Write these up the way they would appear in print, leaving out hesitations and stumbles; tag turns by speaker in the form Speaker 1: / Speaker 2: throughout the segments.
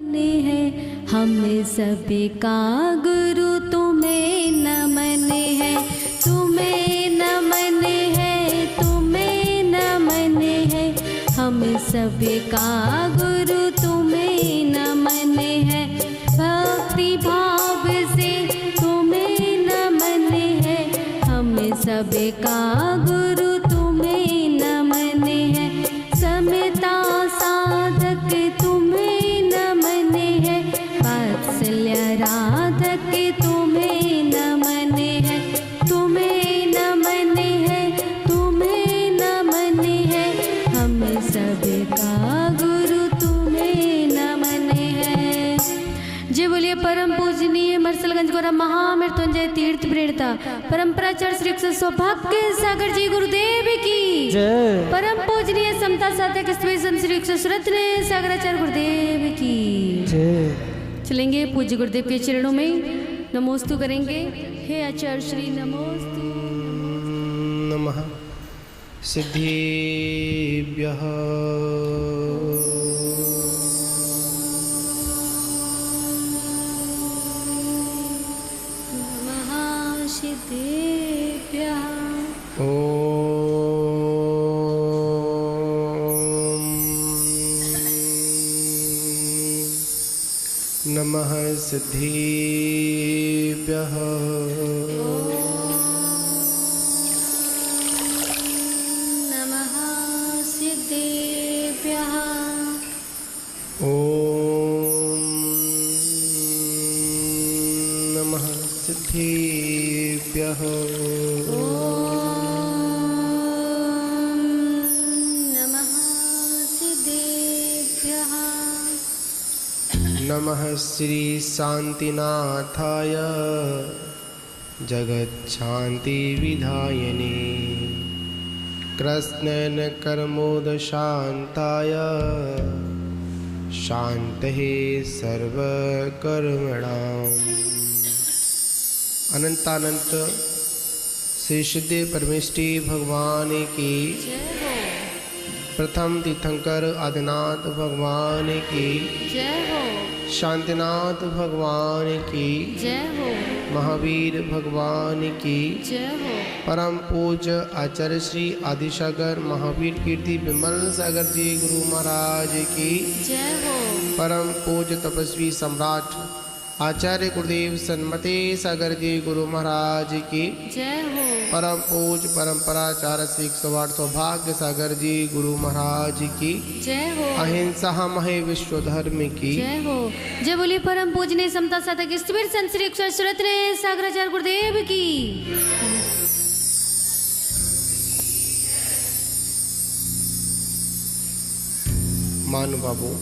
Speaker 1: है हम सभी का गुरु तुम्हें नमन है, तुम्हें नमन है, तुम्हें नमन है, हम सभी का गुरु तुम्हें नमन है। भक्ति भाव से तुम्हें नमन है, हम सभी का गुरु तुम्हें नमन है। समता साधक तुम्हें नमन है, वात्सल्य राधक तुम्हें नमन है, तुम्हें नमन है, तुम्हें नमन है, हम सबका गुरु तुम्हें नमन है। जय बोलिए परम पूजनीय मरसलगंज गोरा महामृत्युंजय तीर्थ प्रेरिता परंपराचार्य श्री कृष्ण सौभाग्य सागर जी गुरुदेव की जय। परम पूजनीय समता साधक श्री कृष्ण सुरत्न सागराचार्य गुरुदेव की जय। चलेंगे पूज्य गुरुदेव के चरणों में नमोस्तु करेंगे। हे आचार्य श्री नमोस्तु
Speaker 2: नमः सिद्धिभ्यः नमः सिद्धिभ्यः
Speaker 1: नमः सिद्धिभ्यः
Speaker 2: ॐ नमः सिद्धिभ्यः नमः श्री शांतिनाथाय जगच्छान्ति विधायिने कृष्णेन कर्मोदशान्ताय शान्तिः सर्वकर्मणाम्। अनंतानंत श्री सिद्धि परमेष्टि भगवान की, प्रथम तीर्थंकर आदिनाथ भगवान की
Speaker 1: जय हो,
Speaker 2: शांतिनाथ भगवान की
Speaker 1: जय हो,
Speaker 2: महावीर भगवान की
Speaker 1: जय हो,
Speaker 2: परम पूज्य आचार्य श्री आदिसागर महावीर कीर्ति विमल सागर जी गुरु महाराज की
Speaker 1: जय हो,
Speaker 2: परम पूज्य तपस्वी सम्राट आचार्य गुरुदेव सन्मते सागर जी गुरु महाराज की
Speaker 1: जय हो,
Speaker 2: परम पूज्य परंपराचार्य श्री 108 सौभाग्य सागर जी गुरु महाराज की
Speaker 1: जय हो,
Speaker 2: अहिंसा महे विश्व धर्म की
Speaker 1: जय हो। जय बोलिए परम पूजनीय समता साधक स्थिर संत श्री सुरत्न सागराचार्य गुरुदेव की।
Speaker 2: महानुभावों,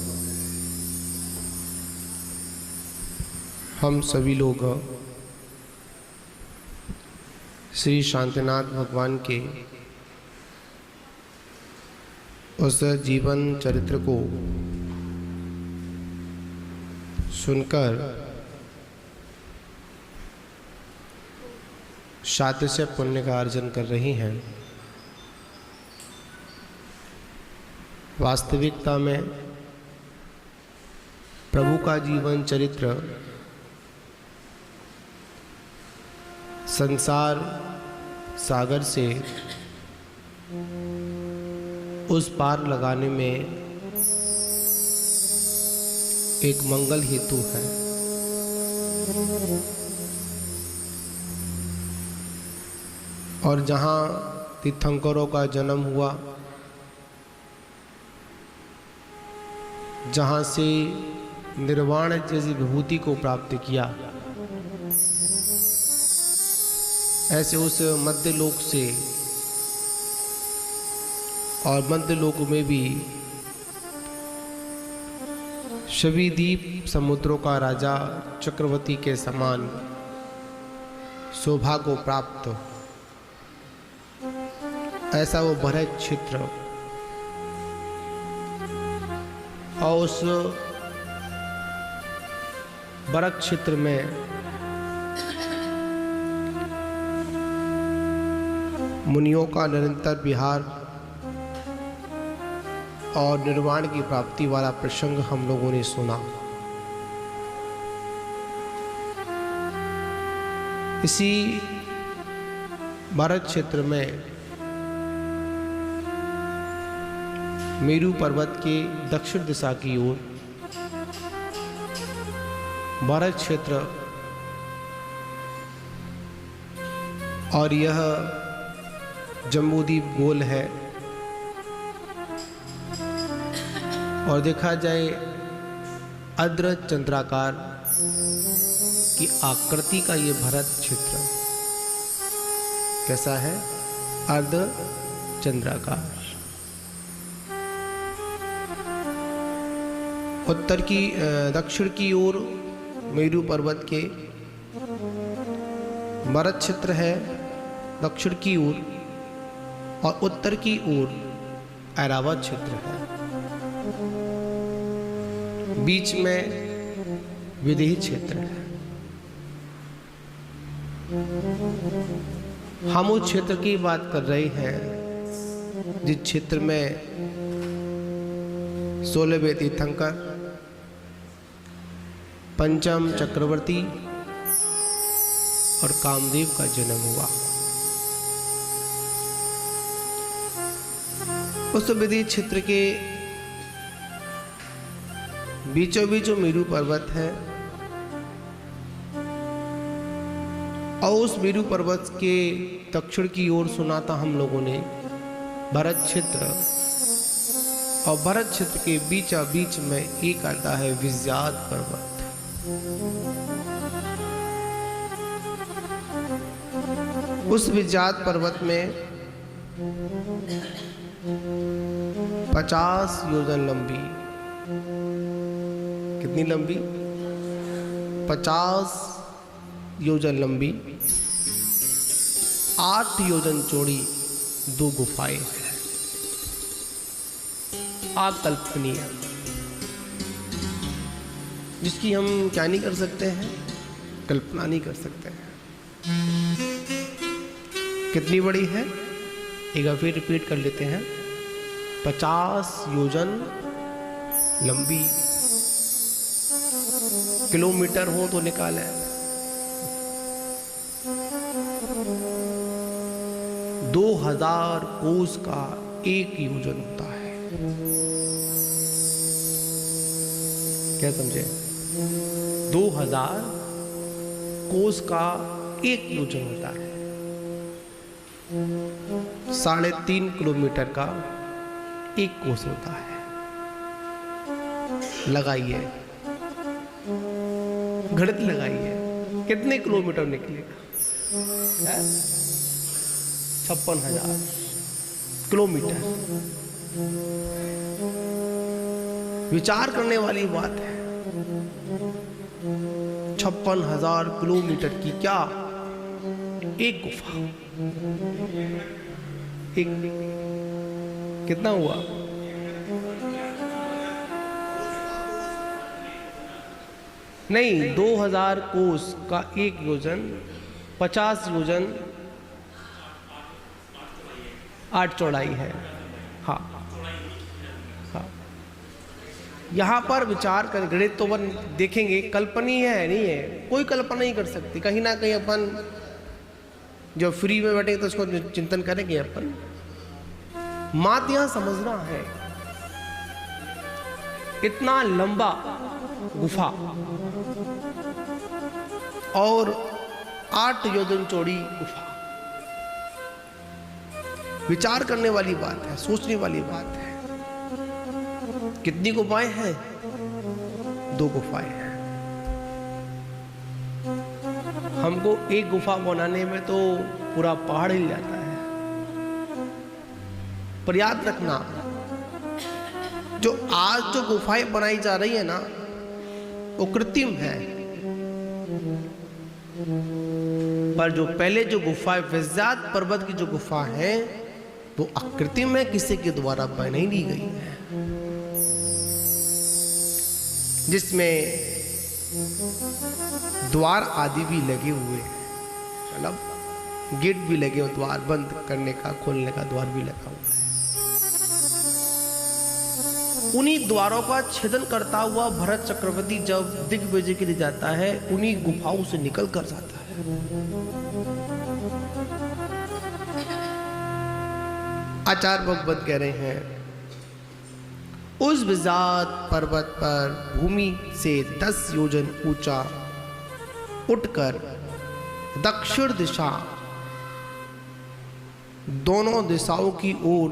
Speaker 2: हम सभी लोग श्री शांतिनाथ भगवान के उस जीवन चरित्र को सुनकर शातिशय पुण्य का अर्जन कर रही हैं। वास्तविकता में प्रभु का जीवन चरित्र संसार सागर से उस पार लगाने में एक मंगल हेतु है। और जहाँ तीर्थंकरों का जन्म हुआ, जहाँ से निर्वाण जैसी विभूति को प्राप्त किया, ऐसे उस मध्य लोक से और मध्य लोक में भी शवीदीप समुद्रों का राजा चक्रवर्ती के समान सौभाग्य को प्राप्त ऐसा वो भरत क्षेत्र और उस भरत क्षेत्र में मुनियों का निरंतर विहार और निर्वाण की प्राप्ति वाला प्रसंग हम लोगों ने सुना। इसी भारत क्षेत्र में मेरू पर्वत के दक्षिण दिशा की ओर भारत क्षेत्र और यह जम्बूद्वीप गोल है और देखा जाए अर्ध चंद्राकार की आकृति का ये भारत क्षेत्र कैसा है? अर्ध चंद्राकार। उत्तर की दक्षिण की ओर मेरू पर्वत के भारत क्षेत्र है दक्षिण की ओर और उत्तर की ओर ऐरावत क्षेत्र है। बीच में विदेही क्षेत्र है। हम उस क्षेत्र की बात कर रहे हैं जिस क्षेत्र में 16वें तीर्थंकर, पंचम चक्रवर्ती और कामदेव का जन्म हुआ। उस विदेही क्षेत्र के बीचों बीच जो मेरू पर्वत है और उस मेरू पर्वत के दक्षिण की ओर सुना था हम लोगों ने भारत क्षेत्र, और भारत क्षेत्र के बीचा बीच में एक आता है विज्यात पर्वत। उस विज्यात पर्वत में 50 योजन लंबी, कितनी लंबी? 50 योजन लंबी, 8 योजन चौड़ी 2 गुफाएं हैं। अकल्पनीय, जिसकी हम क्या नहीं कर सकते हैं, कल्पना नहीं कर सकते हैं। कितनी बड़ी है? एक बार फिर रिपीट कर लेते हैं। 50 योजन लंबी, किलोमीटर हो तो निकाले, 2000 कोस का 1 योजन होता है। क्या समझे? 2000 कोस का 1 योजन होता है। 3.5 किलोमीटर का 1 कोस होता है। लगाइए, गणित लगाइए, कितने किलोमीटर निकलेगा? 56,000 किलोमीटर। विचार करने वाली बात है। 56,000 किलोमीटर की क्या एक गुफा, एक कितना हुआ? नहीं, 2000 कोस का 1 योजन, 50 योजन 8 चौड़ाई है। हाँ हाँ, यहाँ पर विचार कर, गणित तो अपन देखेंगे, कल्पनीय है नहीं है, कोई कल्पना नहीं कर सकती। कहीं ना कहीं अपन जो फ्री में बैठे तो उसको चिंतन करेंगे। अपन मात यहाँ समझना है, इतना लंबा गुफा और 8 योजन चौड़ी गुफा, विचार करने वाली बात है, सोचने वाली बात है। कितनी गुफाएं हैं? 2 गुफाएं हैं। हमको एक गुफा बनाने में तो पूरा पहाड़ हिल जाता है। पर याद रखना, जो आज जो गुफाएं बनाई जा रही है ना, वो कृत्रिम है। पर जो पहले जो गुफा विज्यात पर्वत की जो गुफा है वो अकृत्रिम है, किसी के द्वारा बनाई नहीं गई है, जिसमें द्वार आदि भी लगे हुए हैं, मतलब गेट भी लगे हुए, द्वार बंद करने का खोलने का द्वार भी लगा हुआ है। उन्हीं द्वारों का छेदन करता हुआ भरत चक्रवर्ती जब दिग्विजय के लिए जाता है, उन्हीं गुफाओं से निकल कर जाता है। आचार्य भगवत कह रहे हैं, उस विजात पर्वत पर भूमि से 10 योजन ऊंचा उठकर दक्षिण दिशा, दोनों दिशाओं की ओर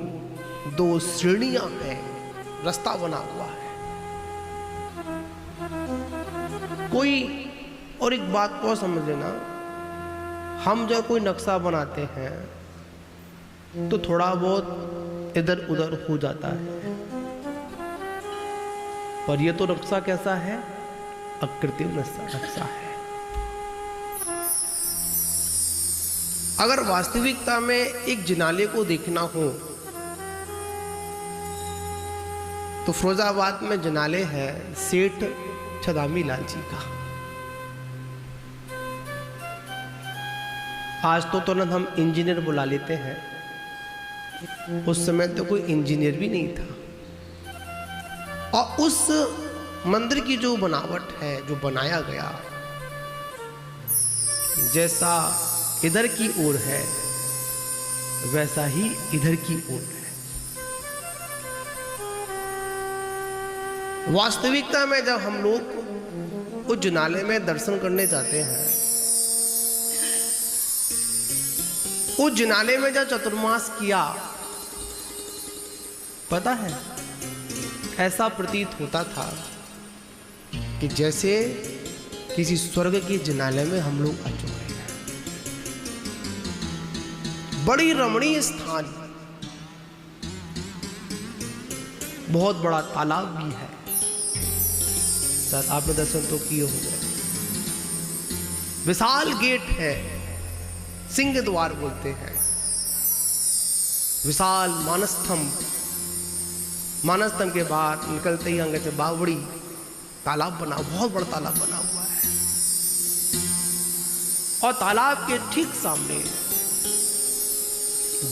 Speaker 2: 2 श्रेणियां हैं, रास्ता बना हुआ है। कोई और एक बात को समझ लेना, हम जब कोई नक्शा बनाते हैं तो थोड़ा बहुत इधर उधर हो जाता है, पर यह तो नक्शा कैसा है? अकृत्रिम नक्शा है। अगर वास्तविकता में एक जिनाले को देखना हो तो फिरोजाबाद में जिनाले है सेठ छदामी लाल जी का। आज तो तुरंत हम इंजीनियर बुला लेते हैं, उस समय तो कोई इंजीनियर भी नहीं था। और उस मंदिर की जो बनावट है, जो बनाया गया, जैसा इधर की ओर है वैसा ही इधर की ओर है। वास्तविकता में जब हम लोग उस जिनाले में दर्शन करने जाते हैं, उस जिनाले में जब चतुर्मास किया, पता है ऐसा प्रतीत होता था कि जैसे किसी स्वर्ग के जिनाले में हम लोग आ चुके हैं। बड़ी रमणीय स्थान, बहुत बड़ा तालाब भी है। शायद आपने दर्शन तो किए होंगे। विशाल गेट है, सिंह द्वार बोलते हैं। विशाल मानस्तंभ, मानस्तंभ के बाद निकलते ही आगे से बावड़ी तालाब बना, बहुत बड़ा तालाब बना हुआ है। और तालाब के ठीक सामने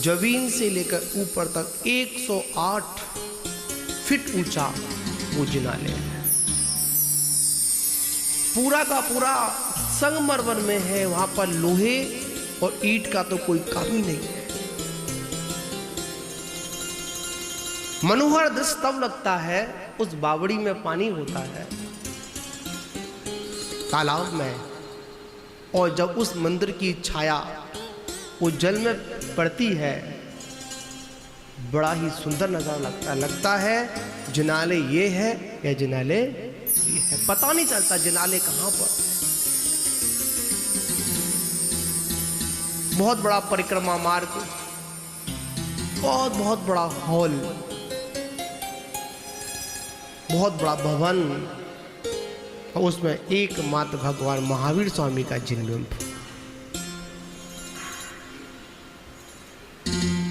Speaker 2: जमीन से लेकर ऊपर तक 108 फीट ऊंचा वो जिनाले है। पूरा का पूरा संगमरमर में है, वहां पर लोहे और ईंट का तो कोई काम ही नहीं है। मनोहर दृश्य तब लगता है, उस बावड़ी में पानी होता है तालाब में, और जब उस मंदिर की छाया वो जल में पड़ती है, बड़ा ही सुंदर नजारा लगता है। जिनाले ये है या जिनाले ये है, पता नहीं चलता जिनाले कहां पर है। बहुत बड़ा परिक्रमा मार्ग, बहुत बड़ा हॉल, बहुत बड़ा भवन, और उसमें एकमात्र भगवान महावीर स्वामी का जिनबिंब।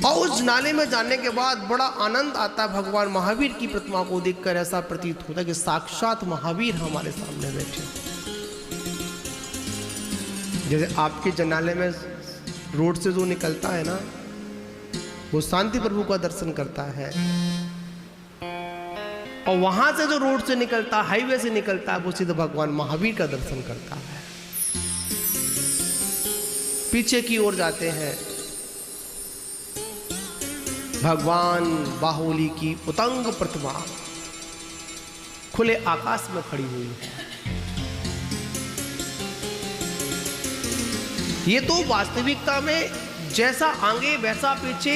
Speaker 2: और उस नाले में जाने के बाद बड़ा आनंद आता है। भगवान महावीर की प्रतिमा को देखकर ऐसा प्रतीत होता है कि साक्षात महावीर हमारे सामने बैठे। जैसे आपके जनाले में रोड से जो निकलता है ना, वो शांति प्रभु का दर्शन करता है, और वहां से जो रोड से निकलता, हाईवे से निकलता है, वो सीधे भगवान महावीर का दर्शन करता है। पीछे की ओर जाते हैं, भगवान बाहुली की उतंग प्रतिमा खुले आकाश में खड़ी हुई है। ये तो वास्तविकता में जैसा आगे वैसा पीछे,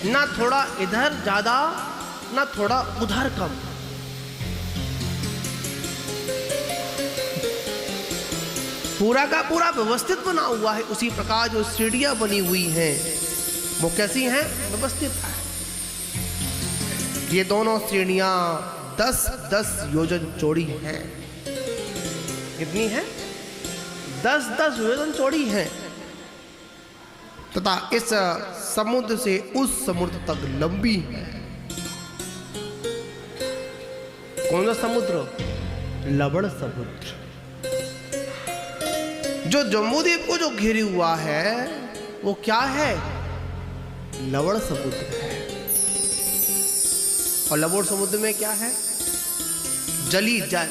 Speaker 2: ना थोड़ा इधर ज्यादा ना थोड़ा उधर कम। पूरा का पूरा व्यवस्थित बना हुआ है। उसी प्रकार जो सीढ़ियां बनी हुई हैं वो कैसी हैं? व्यवस्थित है। ये दोनों श्रेणियां 10-10 योजन चौड़ी हैं। कितनी है? 10-10 योजन चौड़ी हैं, तथा इस समुद्र से उस समुद्र तक लंबी है। कौन सा समुद्र? लवण समुद्र, जो जम्बूद्वीप को जो घिरे हुआ है वो क्या है? लवण समुद्र है। और लवण समुद्र में क्या है? जली जल,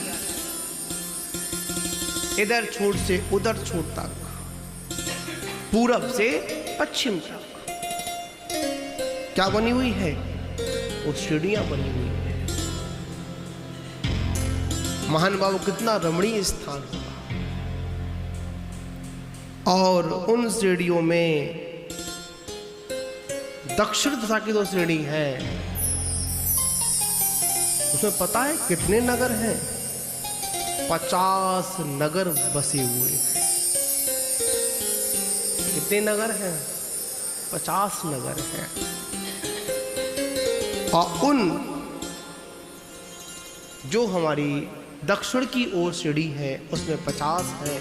Speaker 2: इधर छोर से उधर छोर तक पूरब से पश्चिम तक क्या बनी हुई है? वो सीढ़ियां बनी हुई है। महान बाबू कितना रमणीय स्थान होगा। और उन सीढ़ियों में दक्षिण दिशा की 2 सीढ़ी है, उसमें पता है कितने नगर हैं? 50 नगर बसे हुए हैं। कितने नगर हैं? 50 नगर हैं। और उन जो हमारी दक्षिण की ओर सीढ़ी है उसमें 50 है,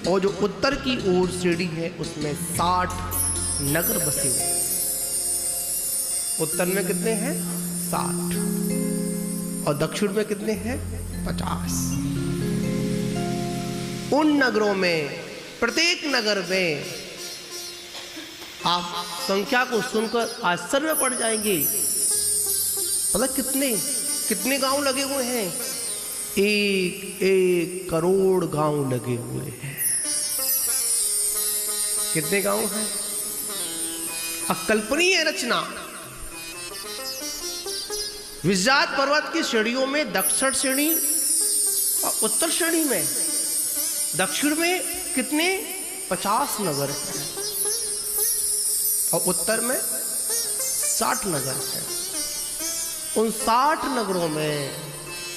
Speaker 2: और जो उत्तर की ओर सीढ़ी है उसमें 60 नगर बसे हुए हैं। उत्तर में कितने हैं? 60, और दक्षिण में कितने हैं? 50। उन नगरों में, प्रत्येक नगर में आप संख्या को सुनकर आश्चर्य में पड़ जाएंगे। मतलब कितने गांव लगे हुए हैं? 1 करोड़ गांव लगे हुए हैं। कितने गांव हैं? अकल्पनीय रचना। विजात पर्वत की श्रेणियों में दक्षिण श्रेणी और उत्तर श्रेणी में, दक्षिण में कितने? 50 नगर हैं, और उत्तर में 60 नगर हैं। उन 60 नगरों में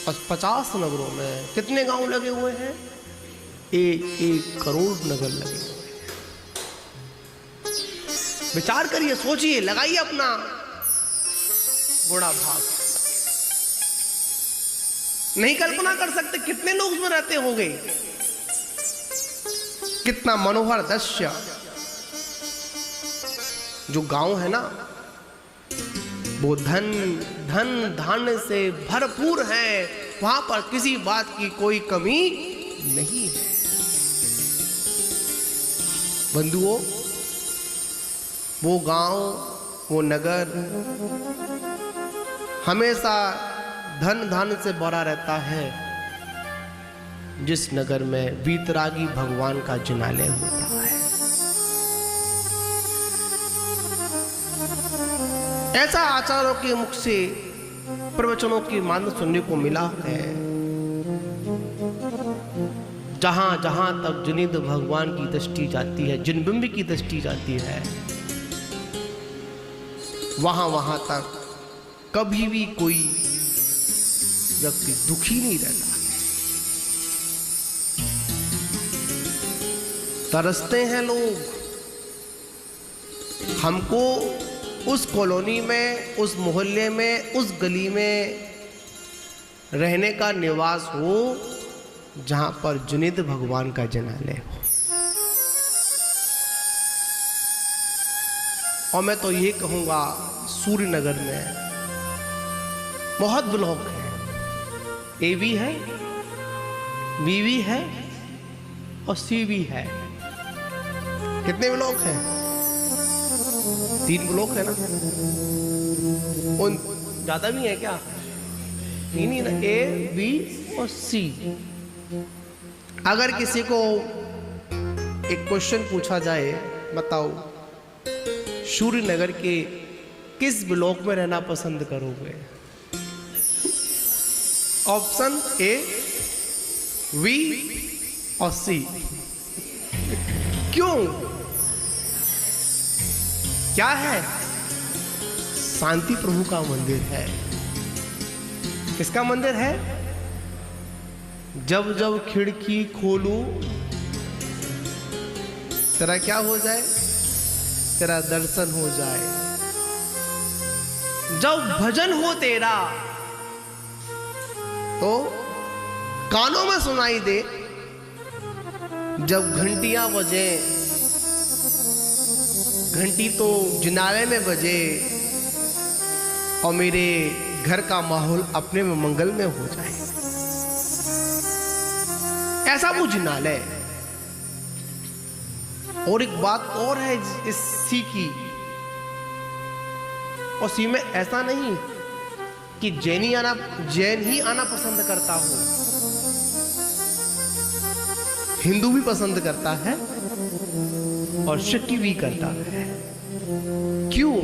Speaker 2: और 50 नगरों में कितने गांव लगे हुए हैं? 1 करोड़ नगर लगे हुए हैं। विचार करिए, सोचिए, लगाइए अपना गुणा भाग। नहीं कल्पना कर सकते कितने लोग उसमें रहते होंगे। कितना मनोहर दृश्य। जो गांव है ना, वो धन धान्य से भरपूर है। वहां पर किसी बात की कोई कमी नहीं है। बंधुओं, वो गांव, वो नगर हमेशा धन धान्य से भरा रहता है जिस नगर में वीतरागी भगवान का जिनालय होता है। ऐसा आचार्यों के मुख से प्रवचनों की मान सुनने को मिला है। जहां जहां तक जिनिद भगवान की दृष्टि जाती है, जिनबिंब की दृष्टि जाती है, वहां वहां तक कभी भी कोई व्यक्ति दुखी नहीं रहता। तरसते हैं लोग। हमको उस कॉलोनी में, उस मोहल्ले में, उस गली में रहने का निवास हो जहां पर जुनैद भगवान का जिनालय हो। और मैं तो ये कहूंगा, सूर्यनगर में बहुत ब्लॉक है। ए भी है, बी भी है और सी भी है। कितने ब्लॉक हैं? 3 ब्लॉक है ना। उन ज्यादा भी है क्या? नहीं ना, ए बी और सी। अगर किसी को एक क्वेश्चन पूछा जाए, बताओ सूर्यनगर के किस ब्लॉक में रहना पसंद करोगे? ऑप्शन ए, बी और सी। क्यों? क्या है? शांति प्रभु का मंदिर है। किसका मंदिर है? जब जब खिड़की खोलूं तेरा क्या हो जाए? तेरा दर्शन हो जाए। जब भजन हो तेरा तो कानों में सुनाई दे। जब घंटियां बजे, घंटी तो जिनाले में बजे, और मेरे घर का माहौल अपने में मंगल में हो जाए। ऐसा वो जिनालय। और एक बात और है इस सी की, और सी में ऐसा नहीं कि जैन ही आना पसंद करता हो, हिंदू भी पसंद करता है, और शक भी करता है। क्यों?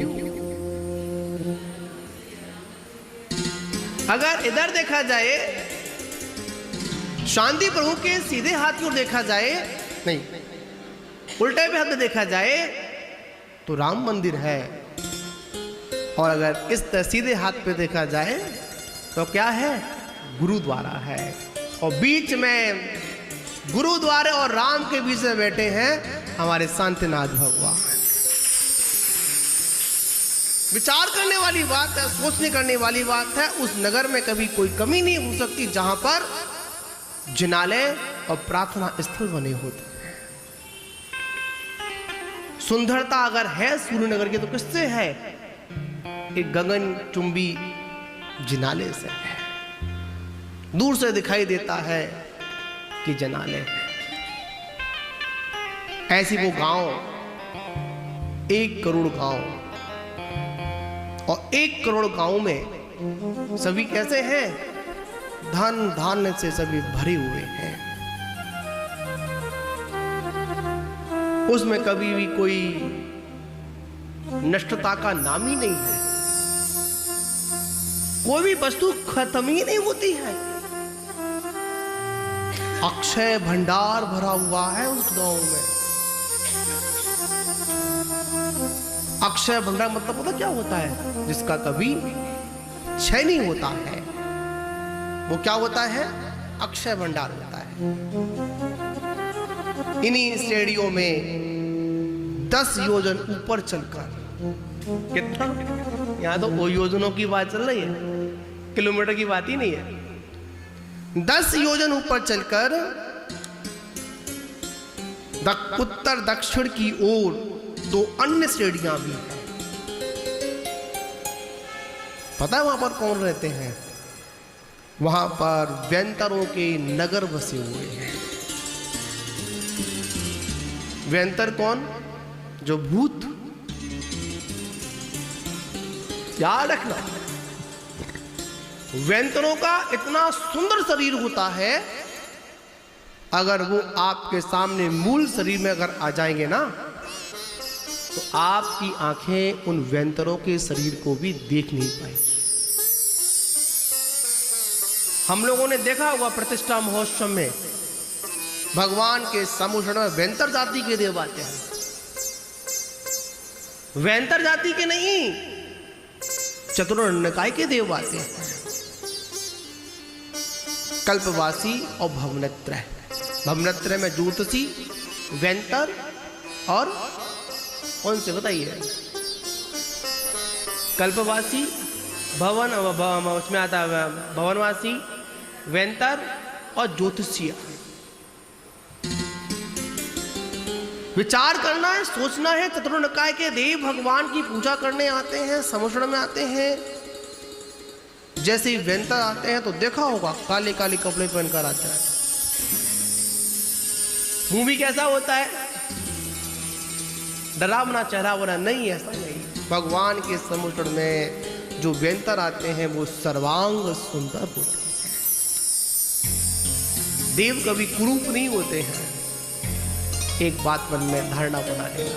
Speaker 2: अगर इधर देखा जाए, शांति प्रभु के सीधे हाथ की ओर देखा जाए, नहीं, उल्टे पे हाथ में देखा जाए तो राम मंदिर है, और अगर इस सीधे हाथ पे देखा जाए तो क्या है? गुरुद्वारा है। और बीच में गुरुद्वारे और राम के बीच में बैठे हैं हमारे शांतिनाथ भगवान। विचार करने वाली बात है, सोचने करने वाली बात है। उस नगर में कभी कोई कमी नहीं हो सकती जहां पर जिनालय और प्रार्थना स्थल बने होते हैं। सुंदरता अगर है सूर्यनगर की तो किससे है? एक गगन चुंबी जिनालय से है। दूर से दिखाई देता है कि जिनालय है। ऐसी वो गांव, 1 करोड़ गांव, और 1 करोड़ गांव में सभी कैसे हैं? धन धान्य से सभी भरे हुए हैं। उसमें कभी भी कोई नष्टता का नाम ही नहीं है। कोई भी वस्तु खत्म ही नहीं होती है। अक्षय भंडार भरा हुआ है उस गांव में। अक्षय भंडार मतलब पता क्या होता है? जिसका कभी क्षय नहीं होता है, वो क्या होता है? अक्षय भंडार होता है। इन्हीं श्रेणियों में 10 योजन ऊपर चलकर, कितना? यहां तो वो योजनों की बात चल रही है, किलोमीटर की बात ही नहीं है। 10 योजन ऊपर चलकर उत्तर दक्षिण की ओर 2 अन्य श्रेणियां भी हैं। पता है वहां पर कौन रहते हैं? वहां पर व्यंतरों के नगर बसे हुए हैं। व्यंतर कौन? जो भूत। याद रखना, व्यंतरों का इतना सुंदर शरीर होता है, अगर वो आपके सामने मूल शरीर में अगर आ जाएंगे ना, तो आपकी आंखें उन व्यंतरों के शरीर को भी देख नहीं पाएंगी। हम लोगों ने देखा हुआ प्रतिष्ठा महोत्सव में भगवान के सम्मुख में व्यंतर जाति के देव आते हैं। व्यंतर जाति के नहीं, चतुर्निकाय के देव आते हैं। कल्पवासी और भवनत्रय। भवनत्रय में ज्योतिषी, व्यंतर और कौन से बताइए? कल्पवासी, भवन, उसमें आता है भवनवासी, व्यंतर और ज्योतिषीय। विचार करना है, सोचना है। चतुर्निकाय के देव भगवान की पूजा करने आते हैं, समर्षण में आते हैं। जैसे ही व्यंतर आते हैं तो देखा होगा काले काले कपड़े पहनकर आते हैं। मुंह भी कैसा होता है? डरावना चेहरा वाला नहीं, ऐसा नहीं। भगवान के सम्मुख में जो व्यंतर आते हैं वो सर्वांग सुंदर होते हैं। देव कभी कुरूप नहीं होते हैं। एक बात मन में धारणा बना लेना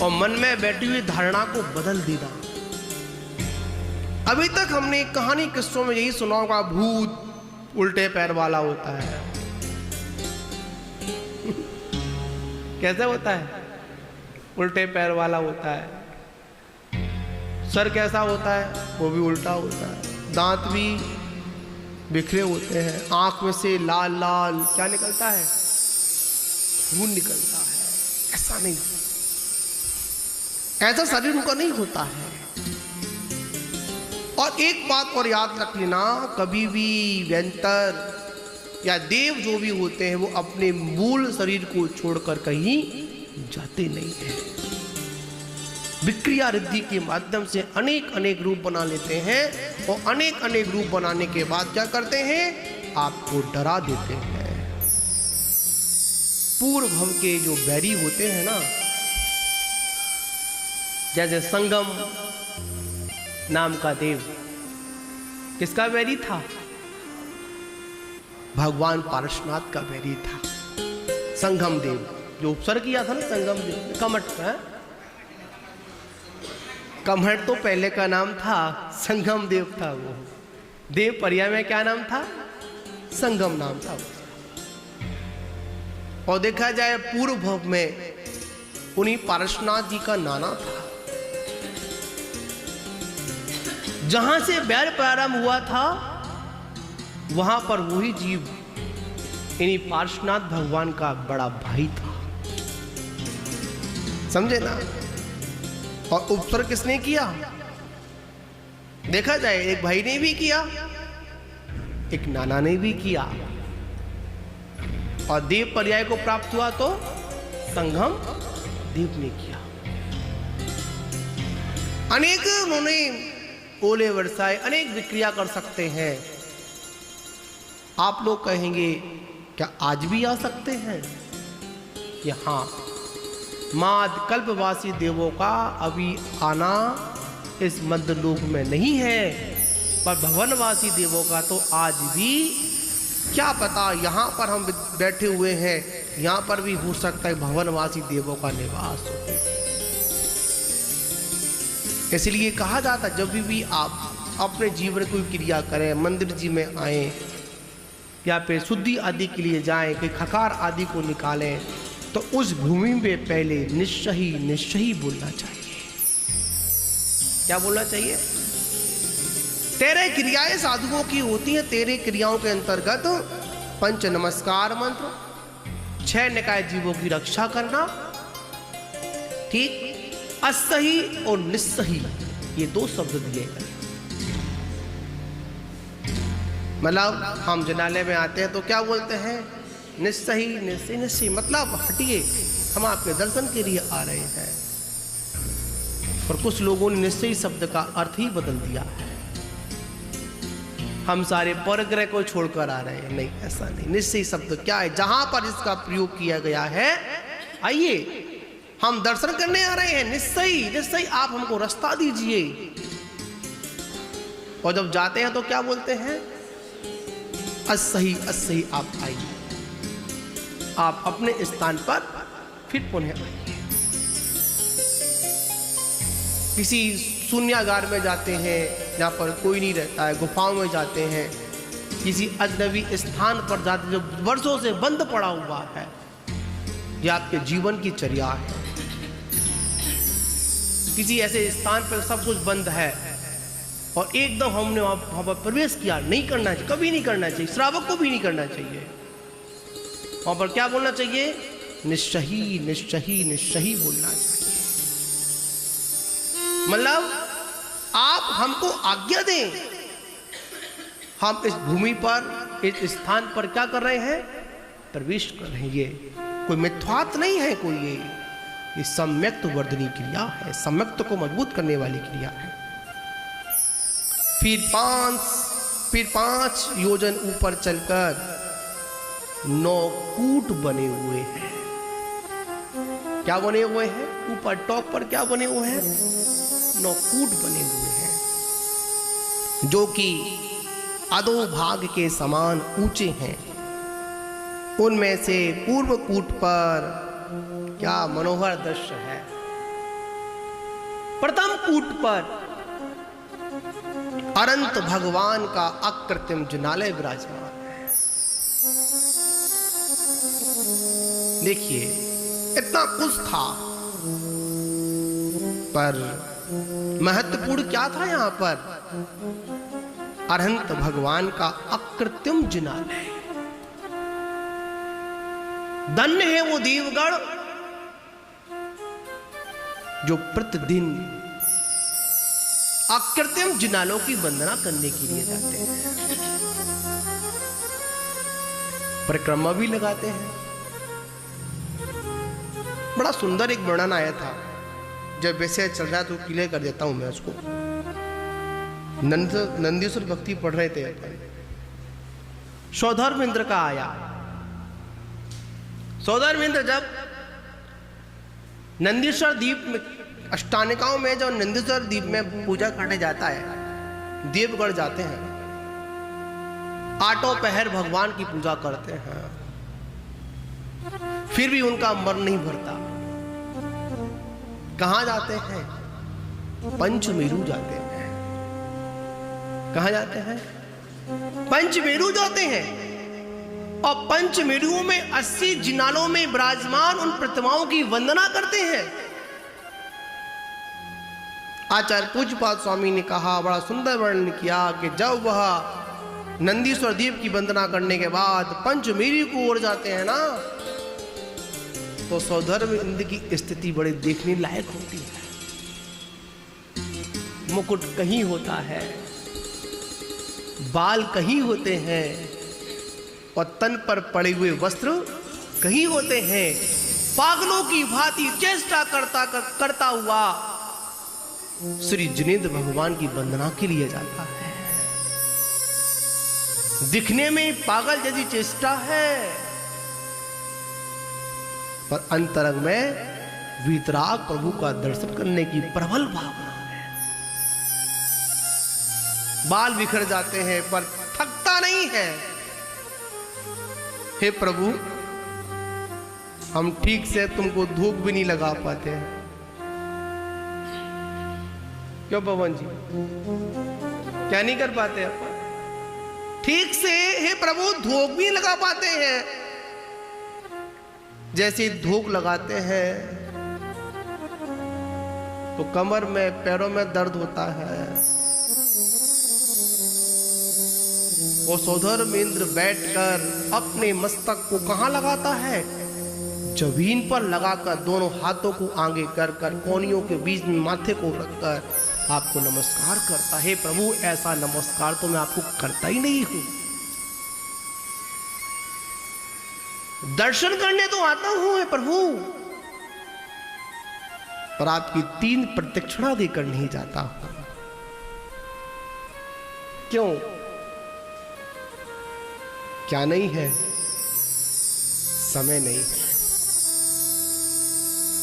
Speaker 2: और मन में बैठी हुई धारणा को बदल देना। अभी तक हमने कहानी किस्सों में यही सुना होगा, भूत उल्टे पैर वाला होता है। कैसे होता है? उल्टे पैर वाला होता है। सर कैसा होता है? वो भी उल्टा होता है। दांत भी बिखरे होते हैं। आंख में से लाल लाल क्या निकलता है? खून निकलता है। ऐसा नहीं, ऐसा शरीर उनका नहीं होता है। और एक बात और याद रख लेना, कभी भी व्यंतर या देव जो भी होते हैं वो अपने मूल शरीर को छोड़कर कहीं जाते नहीं हैं। विक्रिया रिद्धि के माध्यम से अनेक अनेक रूप बना लेते हैं और अनेक अनेक रूप बनाने के बाद क्या करते हैं? आपको डरा देते हैं। पूर्व भव के जो बैरी होते हैं ना, जैसे संगम नाम का देव किसका बैरी था? भगवान पारशुनाथ का बैरी था, संगम देव। जो उपसर्ग किया था ना संगम देव, कमठ है। कमठ तो पहले का नाम था, संगम देव था वो। देव पर्याय में क्या नाम था? संगम नाम था। और देखा जाए पूर्व भव में उन्हीं पारसनाथ जी का नाना था। जहां से बैर प्रारंभ हुआ था वहां पर वही जीव इन्हीं पार्श्वनाथ भगवान का बड़ा भाई था। समझे ना? और उपसर्ग किसने किया? देखा जाए एक भाई ने भी किया, एक नाना ने भी किया। और देव पर्याय को प्राप्त हुआ तो संगम देव ने किया। अनेक उन्होंने ओले बरसाए, अनेक विक्रिया कर सकते हैं। आप लोग कहेंगे क्या आज भी आ सकते हैं? यहां माद कल्पवासी देवों का अभी आना इस मध्यलोक में नहीं है, पर भवनवासी देवों का तो आज भी, क्या पता यहाँ पर हम बैठे हुए हैं, यहाँ पर भी हो सकता है भवनवासी देवों का निवास हो। इसलिए कहा जाता जब भी आप अपने जीवन कोई क्रिया करें, मंदिर जी में आए या फिर शुद्धि आदि के लिए जाएं, कि खकार आदि को निकालें, तो उस भूमि में पहले निश्चही निश्चही बोलना चाहिए। क्या बोलना चाहिए? तेरे क्रियाएं साधुओं की होती हैं, तेरे क्रियाओं के अंतर्गत पंच नमस्कार मंत्र, 6 निकाय जीवों की रक्षा करना, ठीक, असही और निस्सही, ये 2 शब्द दिए गए। मतलब हम जनालय में आते हैं तो क्या बोलते हैं? निस्सही निस्सही निस्सही, मतलब हटिए, हम आपके दर्शन के लिए आ रहे हैं। और कुछ लोगों ने निस्सही शब्द का अर्थ ही बदल दिया है। हम सारे परग्रह को छोड़कर आ रहे हैं। नहीं, ऐसा नहीं। निस्सही शब्द क्या है? जहां पर इसका प्रयोग किया गया है, आइए हम दर्शन करने आ रहे हैं, निस्सही निस्सही, आप हमको रास्ता दीजिए। और जब जाते हैं तो क्या बोलते हैं? असही असही, आप आइए, आप अपने स्थान पर फिर पुनः आइए। किसी शून्यागार में जाते हैं जहाँ पर कोई नहीं रहता है, गुफाओं में जाते हैं, किसी अजनबी स्थान पर जाते हैं जो वर्षों से बंद पड़ा हुआ है, यह आपके जीवन की चर्या है। किसी ऐसे स्थान पर सब कुछ बंद है और एकदम हमने वहां पर प्रवेश किया, नहीं करना चाहिए, कभी नहीं करना चाहिए, श्रावक को भी नहीं करना चाहिए। वहां पर क्या बोलना चाहिए? निश्चही निश्चही निश्चही बोलना चाहिए। मतलब आप हमको आज्ञा दें, हम इस भूमि पर, इस स्थान पर क्या कर रहे हैं? प्रवेश कर रहे हैं। ये कोई मिथ्यात्व नहीं है, कोई ये सम्यक्त वर्धनी क्रिया है, सम्यक्त को मजबूत करने वाली क्रिया है। फिर 5 योजन ऊपर चलकर 9 कूट बने हुए हैं। क्या बने हुए हैं? ऊपर टॉप पर क्या बने हुए हैं? 9 कूट बने हुए हैं, जो कि अधोभाग के समान ऊंचे हैं। उनमें से पूर्व कूट पर क्या मनोहर दृश्य है। प्रथम कूट पर अनंत भगवान का अकृत्रिम जिनालय विराजमान है। देखिए, इतना कुछ था, पर महत्वपूर्ण क्या था यहां पर? अनंत भगवान का अकृत्रिम जिनालय। धन्य है वो देवगण जो प्रतिदिन अकृत्रिम जिनालों की वंदना करने के लिए जाते हैं, परिक्रमा भी लगाते हैं। बड़ा सुंदर एक वर्णन आया था, जब वैसे चल रहा है तो क्लियर कर देता हूं मैं उसको। नंदीश्वर भक्ति पढ़ रहे थे, सौधर्मेंद्र का आया। सौधर्मेंद्र जब नंदीश्वर द्वीप में, अष्टानिकाओं में जब नंदीश्वर द्वीप में पूजा करने जाता है, देवगढ़ जाते हैं, 8 पहर भगवान की पूजा करते हैं। फिर भी उनका मन नहीं भरता। कहां जाते हैं? पंचमेरु जाते हैं। कहां जाते हैं? पंचमेरु जाते हैं। और पंचमेरुओं में 80 जिनालों में विराजमान उन प्रतिमाओं की वंदना करते हैं। आचार्य पूज्यपाद स्वामी ने कहा, बड़ा सुंदर वर्णन किया कि जब वह नंदीश्वर देव की वंदना करने के बाद पंचमेरु को ओर जाते हैं ना, तो सौधर्म इंद्र की स्थिति बड़े देखने लायक होती है। मुकुट कहीं होता है, बाल कहीं होते हैं, और तन पर पड़े हुए वस्त्र कहीं होते हैं। पागलों की भांति चेष्टा करता हुआ श्री जिनेंद्र भगवान की वंदना के लिए जाता है। दिखने में पागल जैसी चेष्टा है, पर अंतरंग में वीतराग प्रभु का दर्शन करने की प्रबल भावना है। बाल बिखर जाते हैं पर थकता नहीं है। हे प्रभु, हम ठीक से तुमको धूप भी नहीं लगा पाते हैं। क्यों पवन जी, क्या नहीं कर पाते अपन? ठीक से हे प्रभु धूप भी लगा पाते हैं। जैसे धूप लगाते हैं तो कमर में, पैरों में दर्द होता है। वो सौधर्म इंद्र बैठकर अपने मस्तक को कहां लगाता है? जमीन पर लगाकर दोनों हाथों को आगे कर कोहनियों के बीच में माथे को रखकर आपको नमस्कार करता है। प्रभु, ऐसा नमस्कार तो मैं आपको करता ही नहीं हूं। दर्शन करने तो आता हूं प्रभु, पर आपकी 3 प्रदक्षिणा देकर नहीं जाता हूं। क्यों? क्या नहीं है? समय नहीं है।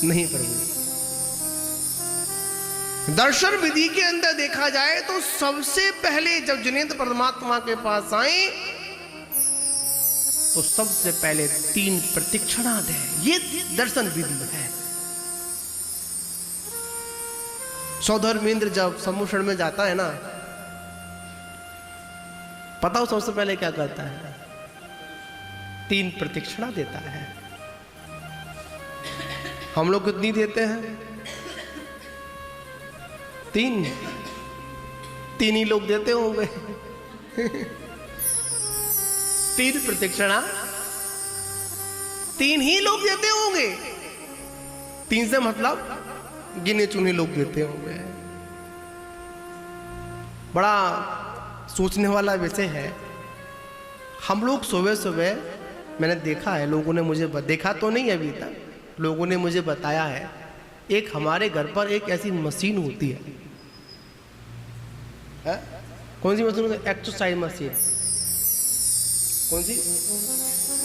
Speaker 2: नहीं प्रभु, दर्शन विधि के अंदर देखा जाए तो सबसे पहले जब जिनेंद्र परमात्मा के पास आए तो सबसे पहले 3 प्रदक्षिणा दे। ये दर्शन विधि है। सौधर्मेंद्र जब सम्मुषण में जाता है ना, पता हो सबसे पहले क्या करता है? 3 प्रदक्षिणा देता है। हम लोग कितनी देते हैं? 3 ही लोग देते होंगे। 3 प्रदक्षिणा 3 ही लोग देते होंगे। 3 से मतलब गिने चुने लोग देते होंगे। बड़ा सोचने वाला विषय है। हम लोग सुबह सुबह, मैंने देखा है, लोगों ने मुझे देखा तो नहीं अभी तक, लोगों ने मुझे बताया है, एक हमारे घर पर एक ऐसी मशीन होती है। कौन सी मशीन होती है? Exercise machine. कौन सी?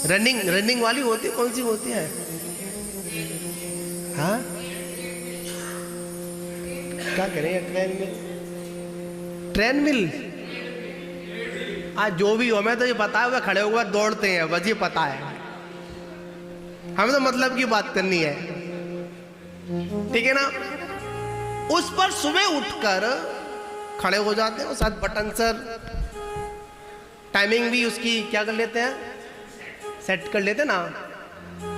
Speaker 2: रनिंग वाली होती है। कौन सी होती है? हाँ, क्या करेंगे? ट्रेन मिल। आज जो भी हो, मैं तो ये पता है, वह खड़े हुए दौड़ते हैं, बस ये पता है। हमें तो मतलब की बात करनी है, ठीक है ना? उस पर सुबह उठकर खड़े हो जाते हैं और साथ बटन सर टाइमिंग भी उसकी क्या कर लेते हैं, सेट कर लेते हैं ना।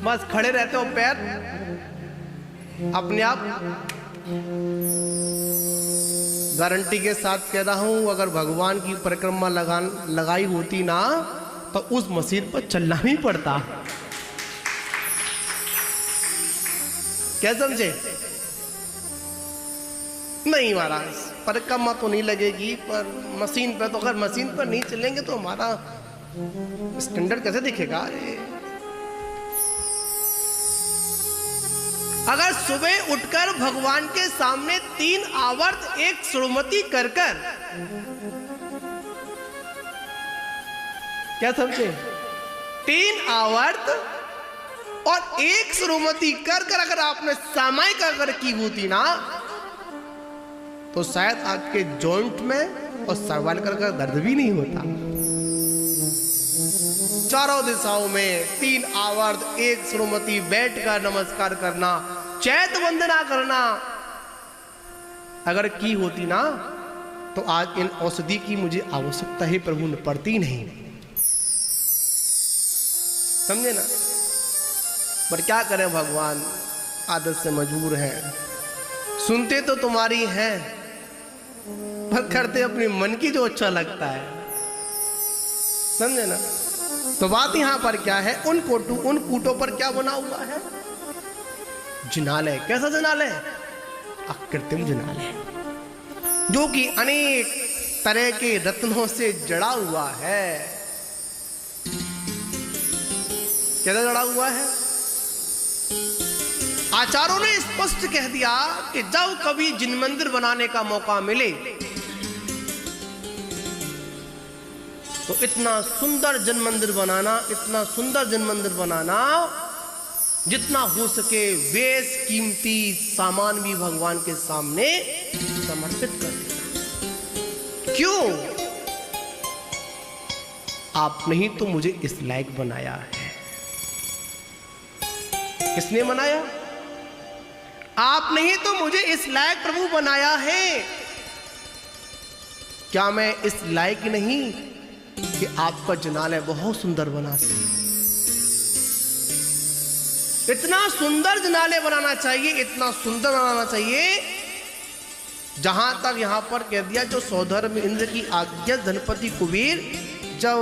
Speaker 2: बस खड़े रहते हो, पैर अपने आप। गारंटी के साथ कह रहा हूं, अगर भगवान की परिक्रमा लगाई होती ना, तो उस मशीन पर चलना नहीं पड़ता। क्या समझे? नहीं महाराज, परिक्रमा तो नहीं लगेगी, पर मशीन पर तो, अगर मशीन पर नहीं चलेंगे तो हमारा स्टैंडर्ड कैसे दिखेगा? अगर सुबह उठकर भगवान के सामने 3 आवर्त एक सुरमति कर क्या समझे? 3 आवर्त और एक सुरमति कर अगर आपने सामायिक अगर की होती ना, तो शायद आपके जॉइंट में और सर्वाइकल का दर्द भी नहीं होता। चारों दिशाओं में 3 आवर्त एक श्रीमती बैठकर नमस्कार करना, चैत वंदना करना अगर की होती ना तो आज इन औषधि की मुझे आवश्यकता ही प्रभु ने पड़ती नहीं। समझे ना? पर क्या करें भगवान, आदत से मजबूर हैं। सुनते तो तुम्हारी हैं पर करते अपने मन की जो अच्छा लगता है। समझे ना? तो बात यहां पर क्या है, उन कूटों पर क्या बना हुआ है? जिनालय। कैसा जिनालय? अकृत्रिम जिनालय, जो कि अनेक तरह के रत्नों से जड़ा हुआ है। कैसा जड़ा हुआ है? आचार्यों ने स्पष्ट कह दिया कि जब कभी जिन मंदिर बनाने का मौका मिले तो इतना सुंदर जन मंदिर बनाना, इतना सुंदर जन मंदिर बनाना, जितना हो सके बेस कीमती सामान भी भगवान के सामने समर्पित कर देना। क्यों? आपने ही तो मुझे इस लायक बनाया है। किसने बनाया? आपने ही तो मुझे इस लायक प्रभु बनाया है। क्या मैं इस लायक नहीं कि आपका जिनालय बहुत सुंदर बना सके? इतना सुंदर जिनालय बनाना चाहिए, इतना सुंदर बनाना चाहिए, जहां तक यहां पर कह दिया जो सौधर्म इंद्र की आज्ञा धनपति कुबेर जब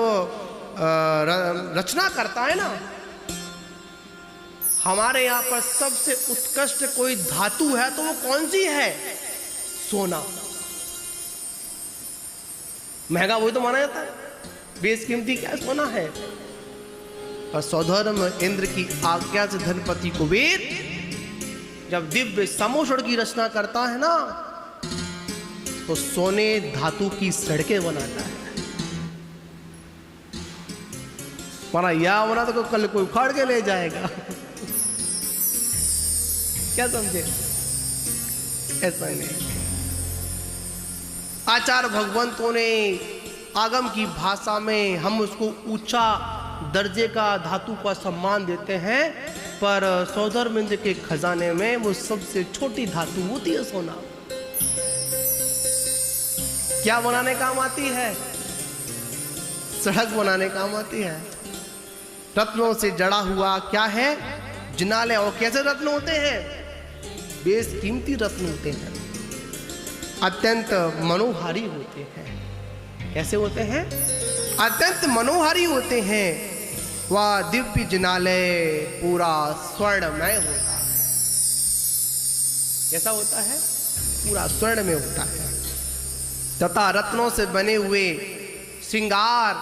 Speaker 2: रचना करता है ना, हमारे यहां पर सबसे उत्कृष्ट कोई धातु है तो वो कौन सी है? सोना। महंगा वही तो माना जाता है, बेशकीमती क्या सोना है। और सौधर्म इंद्र की आज्ञा से धनपति कुबेर जब दिव्य समोषण की रचना करता है ना, तो सोने धातु की सड़कें बनाता है। माना या बना तो कल कोई उखाड़ के ले जाएगा। क्या समझे? ऐसा नहीं। आचार्य भगवंतों ने आगम की भाषा में हम उसको ऊंचा दर्जे का धातु का सम्मान देते हैं, पर सौधर्म इंद्र के खजाने में वो सबसे छोटी धातु होती है सोना। क्या बनाने काम आती है? सड़क बनाने काम आती है। रत्नों से जड़ा हुआ क्या है? जिनालय। और कैसे रत्न होते हैं? बेशकीमती रत्न होते हैं, अत्यंत मनोहारी होते हैं। कैसे होते हैं? अत्यंत मनोहारी होते हैं। वह दिव्य जिनालय पूरा स्वर्णमय होता है। कैसा होता है? पूरा स्वर्ण में होता है, तथा रत्नों से बने हुए श्रृंगार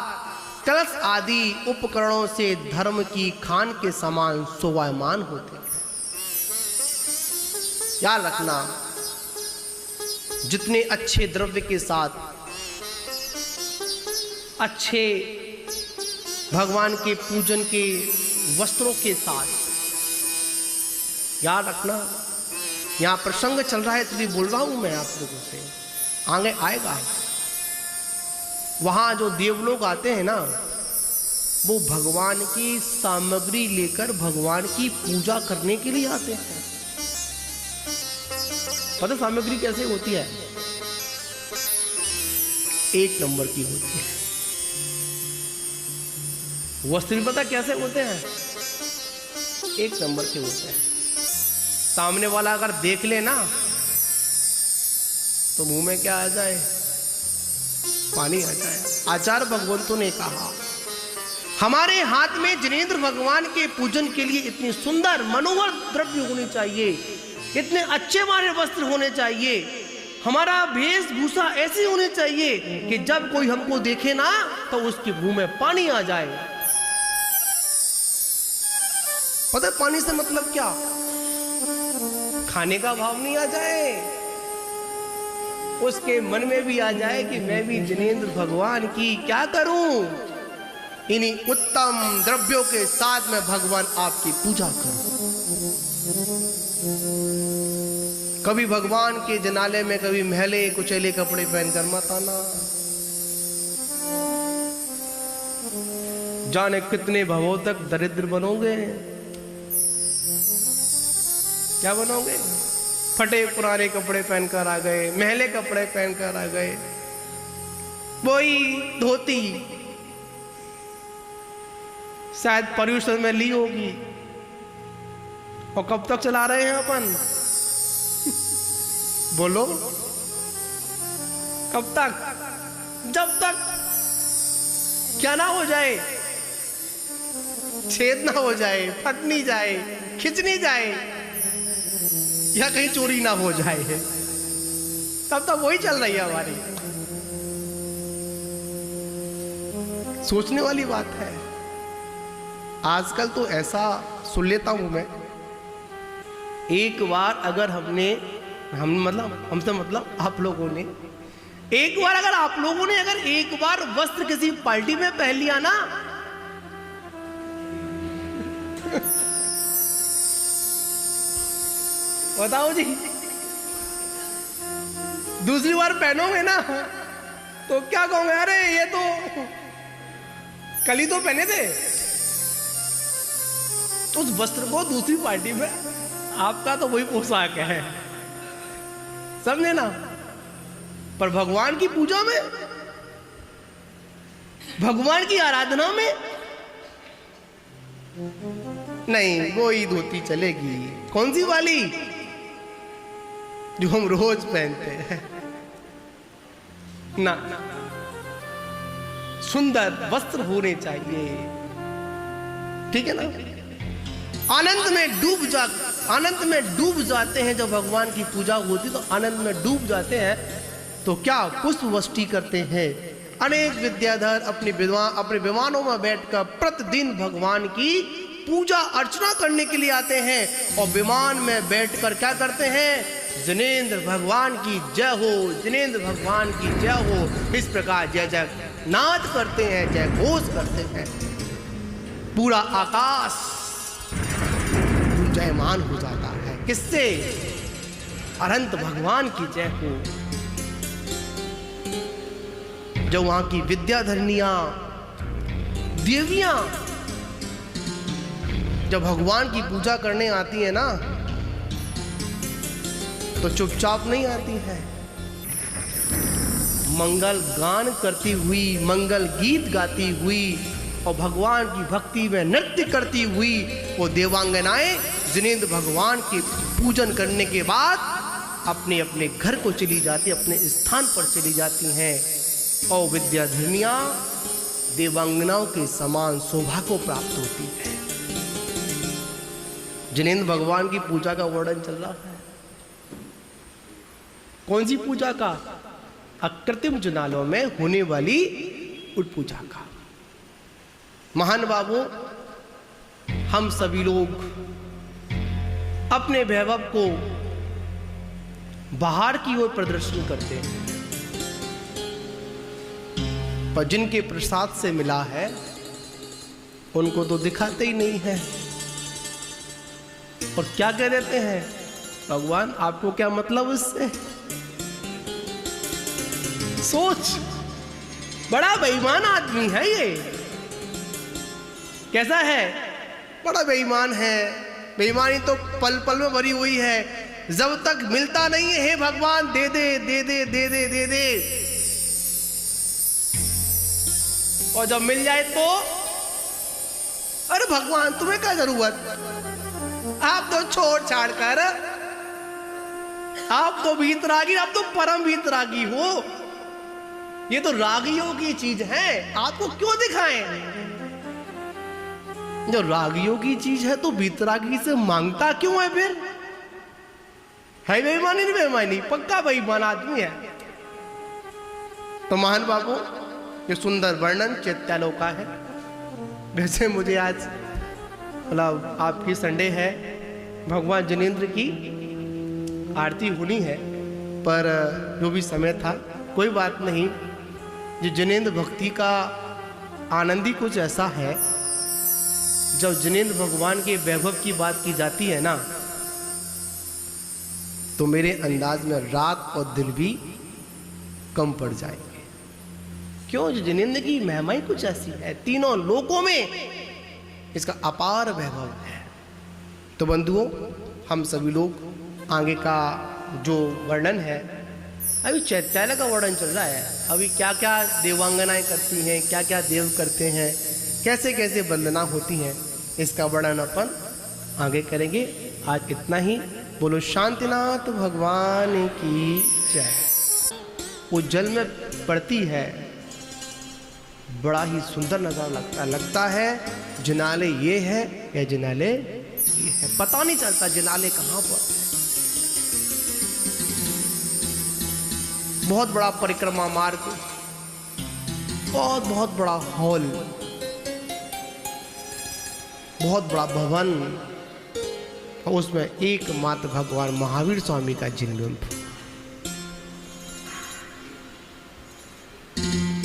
Speaker 2: कलश आदि उपकरणों से धर्म की खान के समान शोभायमान होते हैं। याद रखना, जितने अच्छे द्रव्य के साथ, अच्छे भगवान के पूजन के वस्त्रों के साथ, याद रखना, यहां प्रसंग चल रहा है इसलिए बोल रहा हूं मैं आप लोगों से, आगे आएगा। वहां जो देवलोग आते हैं ना, वो भगवान की सामग्री लेकर भगवान की पूजा करने के लिए आते हैं। पता सामग्री कैसे होती है? एक नंबर की होती है। वस्त्र भी पता कैसे होते हैं? एक नंबर के होते हैं। सामने वाला अगर देख ले ना तो मुंह में क्या आ जाए? पानी आ जाए। आचार्य भगवंतों ने कहा, हमारे हाथ में जिनेंद्र भगवान के पूजन के लिए इतनी सुंदर मनोहर द्रव्य होने चाहिए, इतने अच्छे हमारे वस्त्र होने चाहिए, हमारा वेशभूषा ऐसी होनी चाहिए कि जब कोई हमको देखे ना तो उसके मुंह में पानी आ जाए। पता है पानी से मतलब क्या? खाने का भाव नहीं आ जाए, उसके मन में भी आ जाए कि मैं भी जिनेंद्र भगवान की क्या करूं, इन्हीं उत्तम द्रव्यों के साथ मैं भगवान आपकी पूजा करूं। कभी भगवान के जनाले में कभी मैले कुचैले कपड़े पहनकर मत आना। जाने कितने भवों तक दरिद्र बनोगे। क्या बनोगे? फटे पुराने कपड़े पहनकर आ गए, मैले कपड़े पहनकर आ गए, वही धोती शायद पर्यूषण में ली होगी। और कब तक चला रहे हैं अपन? बोलो कब तक? जब तक क्या ना हो जाए, छेद ना हो जाए, फट नहीं जाए, खिंच नहीं जाए, या कहीं चोरी ना हो जाए, तब तक वही चल रही है हमारी। सोचने वाली बात है। आजकल तो ऐसा सुन लेता हूं मैं, एक बार अगर हमसे मतलब आप लोगों ने एक बार वस्त्र किसी पार्टी में पहन लिया ना, बताओ जी, दूसरी बार पहनोगे ना तो क्या कहोगे? अरे ये तो कल ही तो पहने थे। उस वस्त्र को दूसरी पार्टी में आपका तो वही पोशाक है, समझे ना। पर भगवान की पूजा में, भगवान की आराधना में नहीं, वो ही धोती चलेगी। कौन सी वाली? जो हम रोज पहनते हैं ना। सुंदर वस्त्र होने चाहिए, ठीक है ना। आनंद में डूब जाते हैं। जब भगवान की पूजा होती तो आनंद में डूब जाते हैं। तो क्या पुष्प वृष्टि करते हैं। अनेक विद्याधर अपने विमानों में बैठकर प्रतिदिन भगवान की पूजा अर्चना करने के लिए आते हैं। और विमान में बैठकर क्या करते हैं? जिनेंद्र भगवान की जय हो, जिनेंद्र भगवान की जय हो, इस प्रकार जय जय नाद करते हैं, जय घोष करते हैं। पूरा आकाश जयमान हो जाता है। किससे? अनंत भगवान की जय हो। जो वहां की विद्याधरनियां, देवियां जब भगवान की पूजा करने आती है ना, तो चुपचाप नहीं आती है। मंगल गान करती हुई, मंगल गीत गाती हुई और भगवान की भक्ति में नृत्य करती हुई वो देवांगनाएं जिनेंद्र भगवान के पूजन करने के बाद अपने अपने घर को चली जाती, अपने स्थान पर चली जाती हैं। और विद्याधरनियां देवांगनाओं के समान शोभा को प्राप्त होती है। जिनेंद्र भगवान की पूजा का वर्णन चल रहा है। कौन सी पूजा का? अकृत्रिम जुनालों में होने वाली उट पूजा का। महान बाबू, हम सभी लोग अपने वैभव को बाहर की ओर प्रदर्शन करते हैं, पर जिनके प्रसाद से मिला है उनको तो दिखाते ही नहीं है। और क्या कह देते हैं? भगवान आपको क्या मतलब इससे? सोच, बड़ा बेईमान आदमी है ये। कैसा है? बड़ा बेईमान है। बेईमानी तो पल पल में भरी हुई है। जब तक मिलता नहीं है, हे भगवान दे दे दे दे दे दे दे दे, और जब मिल जाए तो अरे भगवान तुम्हें क्या जरूरत, आप तो छोड़ छाड़ कर, आप तो वीतरागी, आप तो परम वीतरागी हो। ये तो रागियों की चीज है, आपको क्यों दिखाएं? जो रागियों की चीज है तो वीतरागी से मांगता क्यों है फिर? है बेईमानी? नहीं बेईमानी, पक्का बेईमान आदमी है। तो महान बाबू, ये सुंदर वर्णन चैत्यालो का है। वैसे मुझे आज मतलब आपकी संडे है, भगवान जिनेंद्र की आरती होनी है, पर जो भी समय था कोई बात नहीं। जो जिनेंद्र भक्ति का आनंद ही कुछ ऐसा है, जब जिनेंद्र भगवान के वैभव की बात की जाती है ना, तो मेरे अंदाज में रात और दिन भी कम पड़ जाएंगे। क्यों? जिनेंद्र की महिमा ही कुछ ऐसी है, तीनों लोकों में इसका अपार वैभव है। तो बंधुओं, हम सभी लोग आगे का जो वर्णन है, अभी चैत्यायन का वर्णन चल रहा है। अभी क्या क्या देवांगनाएं करती हैं, क्या क्या देव करते हैं, कैसे कैसे वंदना होती हैं, इसका वर्णन अपन आगे करेंगे। आज इतना ही। बोलो शांतिनाथ भगवान की जय। वो जल में पड़ती है, बड़ा ही सुंदर नजारा लगता है जिनाले ये है या जिनाले ये है, पता नहीं चलता जिनाले कहाँ पर है। बहुत बड़ा परिक्रमा मार्ग, बहुत बड़ा हॉल, बहुत बड़ा भवन, और उसमें एकमात्र भगवान महावीर स्वामी का जिनबिंब।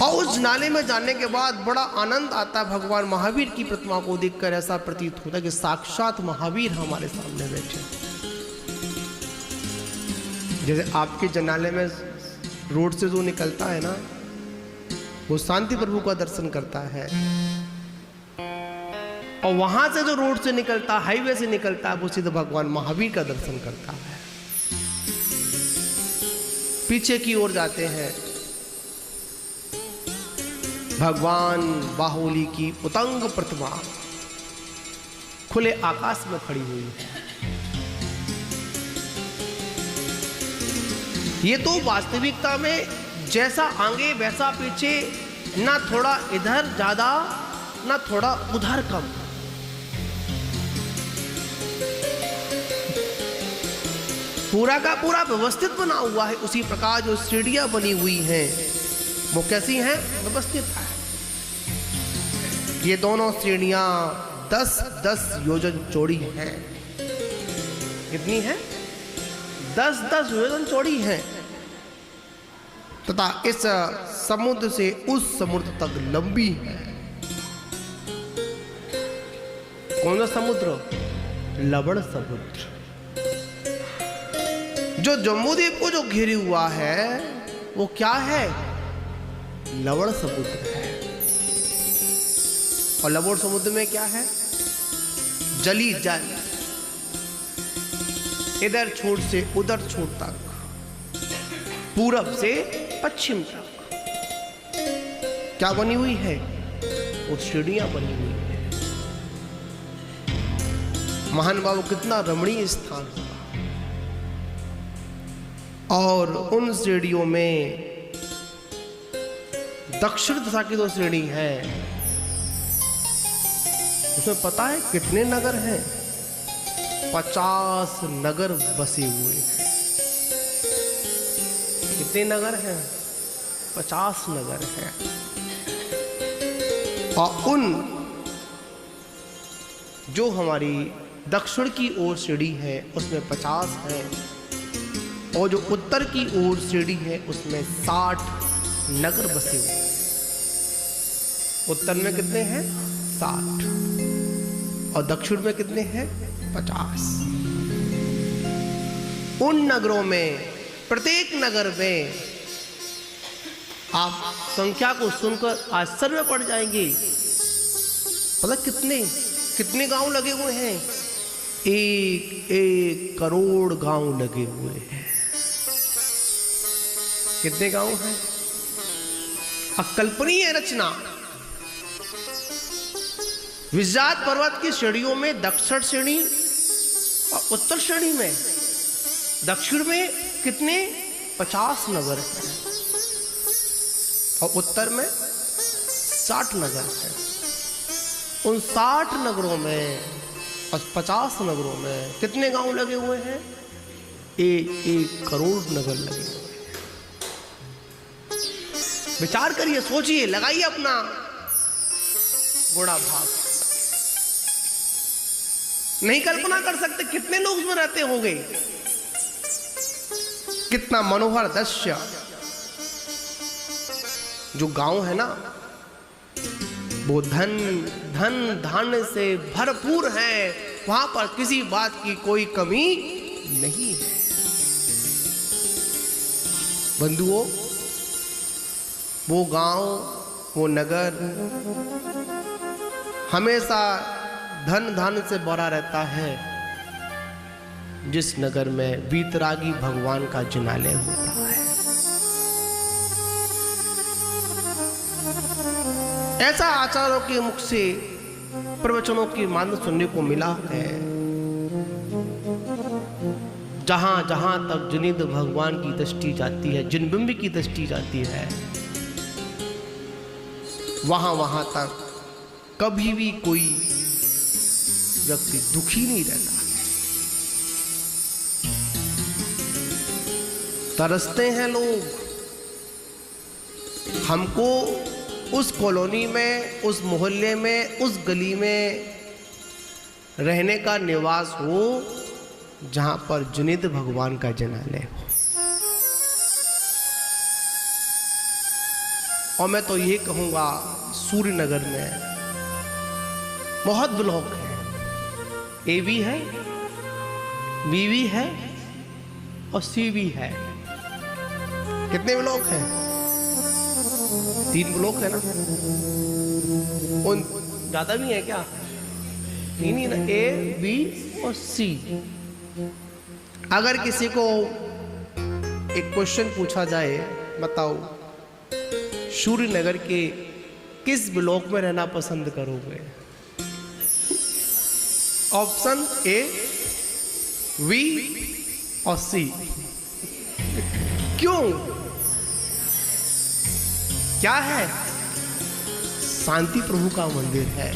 Speaker 2: और उस नाले में जाने के बाद बड़ा आनंद आता है। भगवान महावीर की प्रतिमा को देखकर ऐसा प्रतीत होता है कि साक्षात महावीर हमारे सामने बैठे। जैसे आपके जनाले में रोड से जो निकलता है ना, वो शांति प्रभु का दर्शन करता है, और वहां से जो रोड से निकलता, हाईवे से निकलता है, वो सीधे भगवान महावीर का दर्शन करता है। पीछे की ओर जाते हैं, भगवान बाहुली की उतंग प्रतिमा खुले आकाश में खड़ी हुई है। ये तो वास्तविकता में जैसा आगे वैसा पीछे, ना थोड़ा इधर ज्यादा ना थोड़ा उधर कम। पूरा का पूरा व्यवस्थित बना हुआ है। उसी प्रकार जो सीढ़ियां बनी हुई हैं वो कैसी हैं? व्यवस्थित है। ये दोनों श्रेणियां 10-10 योजन चौड़ी हैं। कितनी है? 10-10 योजन चौड़ी हैं, तथा इस समुद्र से उस समुद्र तक लंबी है। कौन सा समुद्र? लवण समुद्र। जो जम्बूद्वीप को जो घेरे हुआ है वो क्या है? लवण समुद्र है। और लवण समुद्र में क्या है? जली जल, इधर छोर से उधर छोर तक, पूरब से पश्चिम तक क्या बनी हुई है? वो सीढ़ियां बनी हुई है। महान बाबू, कितना रमणीय स्थान होगा। और उन सीढ़ियों में दक्षिण दिशा की जो श्रेणी है, उसमें पता है कितने नगर हैं? 50 नगर बसे हुए हैं। कितने नगर हैं? 50 नगर हैं। और उन जो हमारी दक्षिण की ओर सीढ़ी है उसमें 50 है, और जो उत्तर की ओर सीढ़ी है उसमें 60 नगर बसे हुए। उत्तर में कितने हैं? 60, और दक्षिण में कितने हैं? 50। उन नगरों में, प्रत्येक नगर में आप संख्या को सुनकर आश्चर्य में पड़ जाएंगे। पता कितने गांव लगे हुए हैं? 1 करोड़ गांव लगे हुए हैं। कितने गांव हैं? अकल्पनीय रचना। विजात पर्वत की श्रेणियों में दक्षिण श्रेणी और उत्तर श्रेणी में, दक्षिण में कितने? 50 नगर हैं, और उत्तर में 60 नगर हैं। उन 60 नगरों में और 50 नगरों में कितने गांव लगे हुए हैं? 1 करोड़ नगर लगे हुए हैं। विचार करिए, सोचिए, लगाइए अपना घोड़ा भाग। नहीं कल्पना कर सकते कितने लोग उसमें रहते होंगे। कितना मनोहर दृश्य। जो गांव है ना, वो धन धान्य से भरपूर है। वहां पर किसी बात की कोई कमी नहीं है। बंधुओं, वो गांव, वो नगर हमेशा धन धन से भरा रहता है जिस नगर में वीतरागी भगवान का जिनालय होता है। ऐसा आचार्यों के मुख से प्रवचनों की मान सुनने को मिला है। जहां जहां तक जुनीद भगवान की दृष्टि जाती है, जिनबिंब की दृष्टि जाती है, वहां वहां तक कभी भी कोई व्यक्ति दुखी नहीं रहता है। तरसते हैं लोग। हमको उस कॉलोनी में, उस मोहल्ले में, उस गली में रहने का निवास हो जहां पर जुनीद भगवान का जिनालय हो। और मैं तो ये कहूंगा, सूर्यनगर में बहुत ब्लॉक है, ए भी है, बी भी है और सी भी है। कितने ब्लॉक हैं? 3 ब्लॉक है ना। उन ज्यादा भी है क्या? 3 ही ना, ए बी और सी। अगर किसी को एक क्वेश्चन पूछा जाए, बताओ सूर्यनगर के किस ब्लॉक में रहना पसंद करोगे? ऑप्शन ए, बी और सी। क्यों? क्या है? शांति प्रभु का मंदिर है।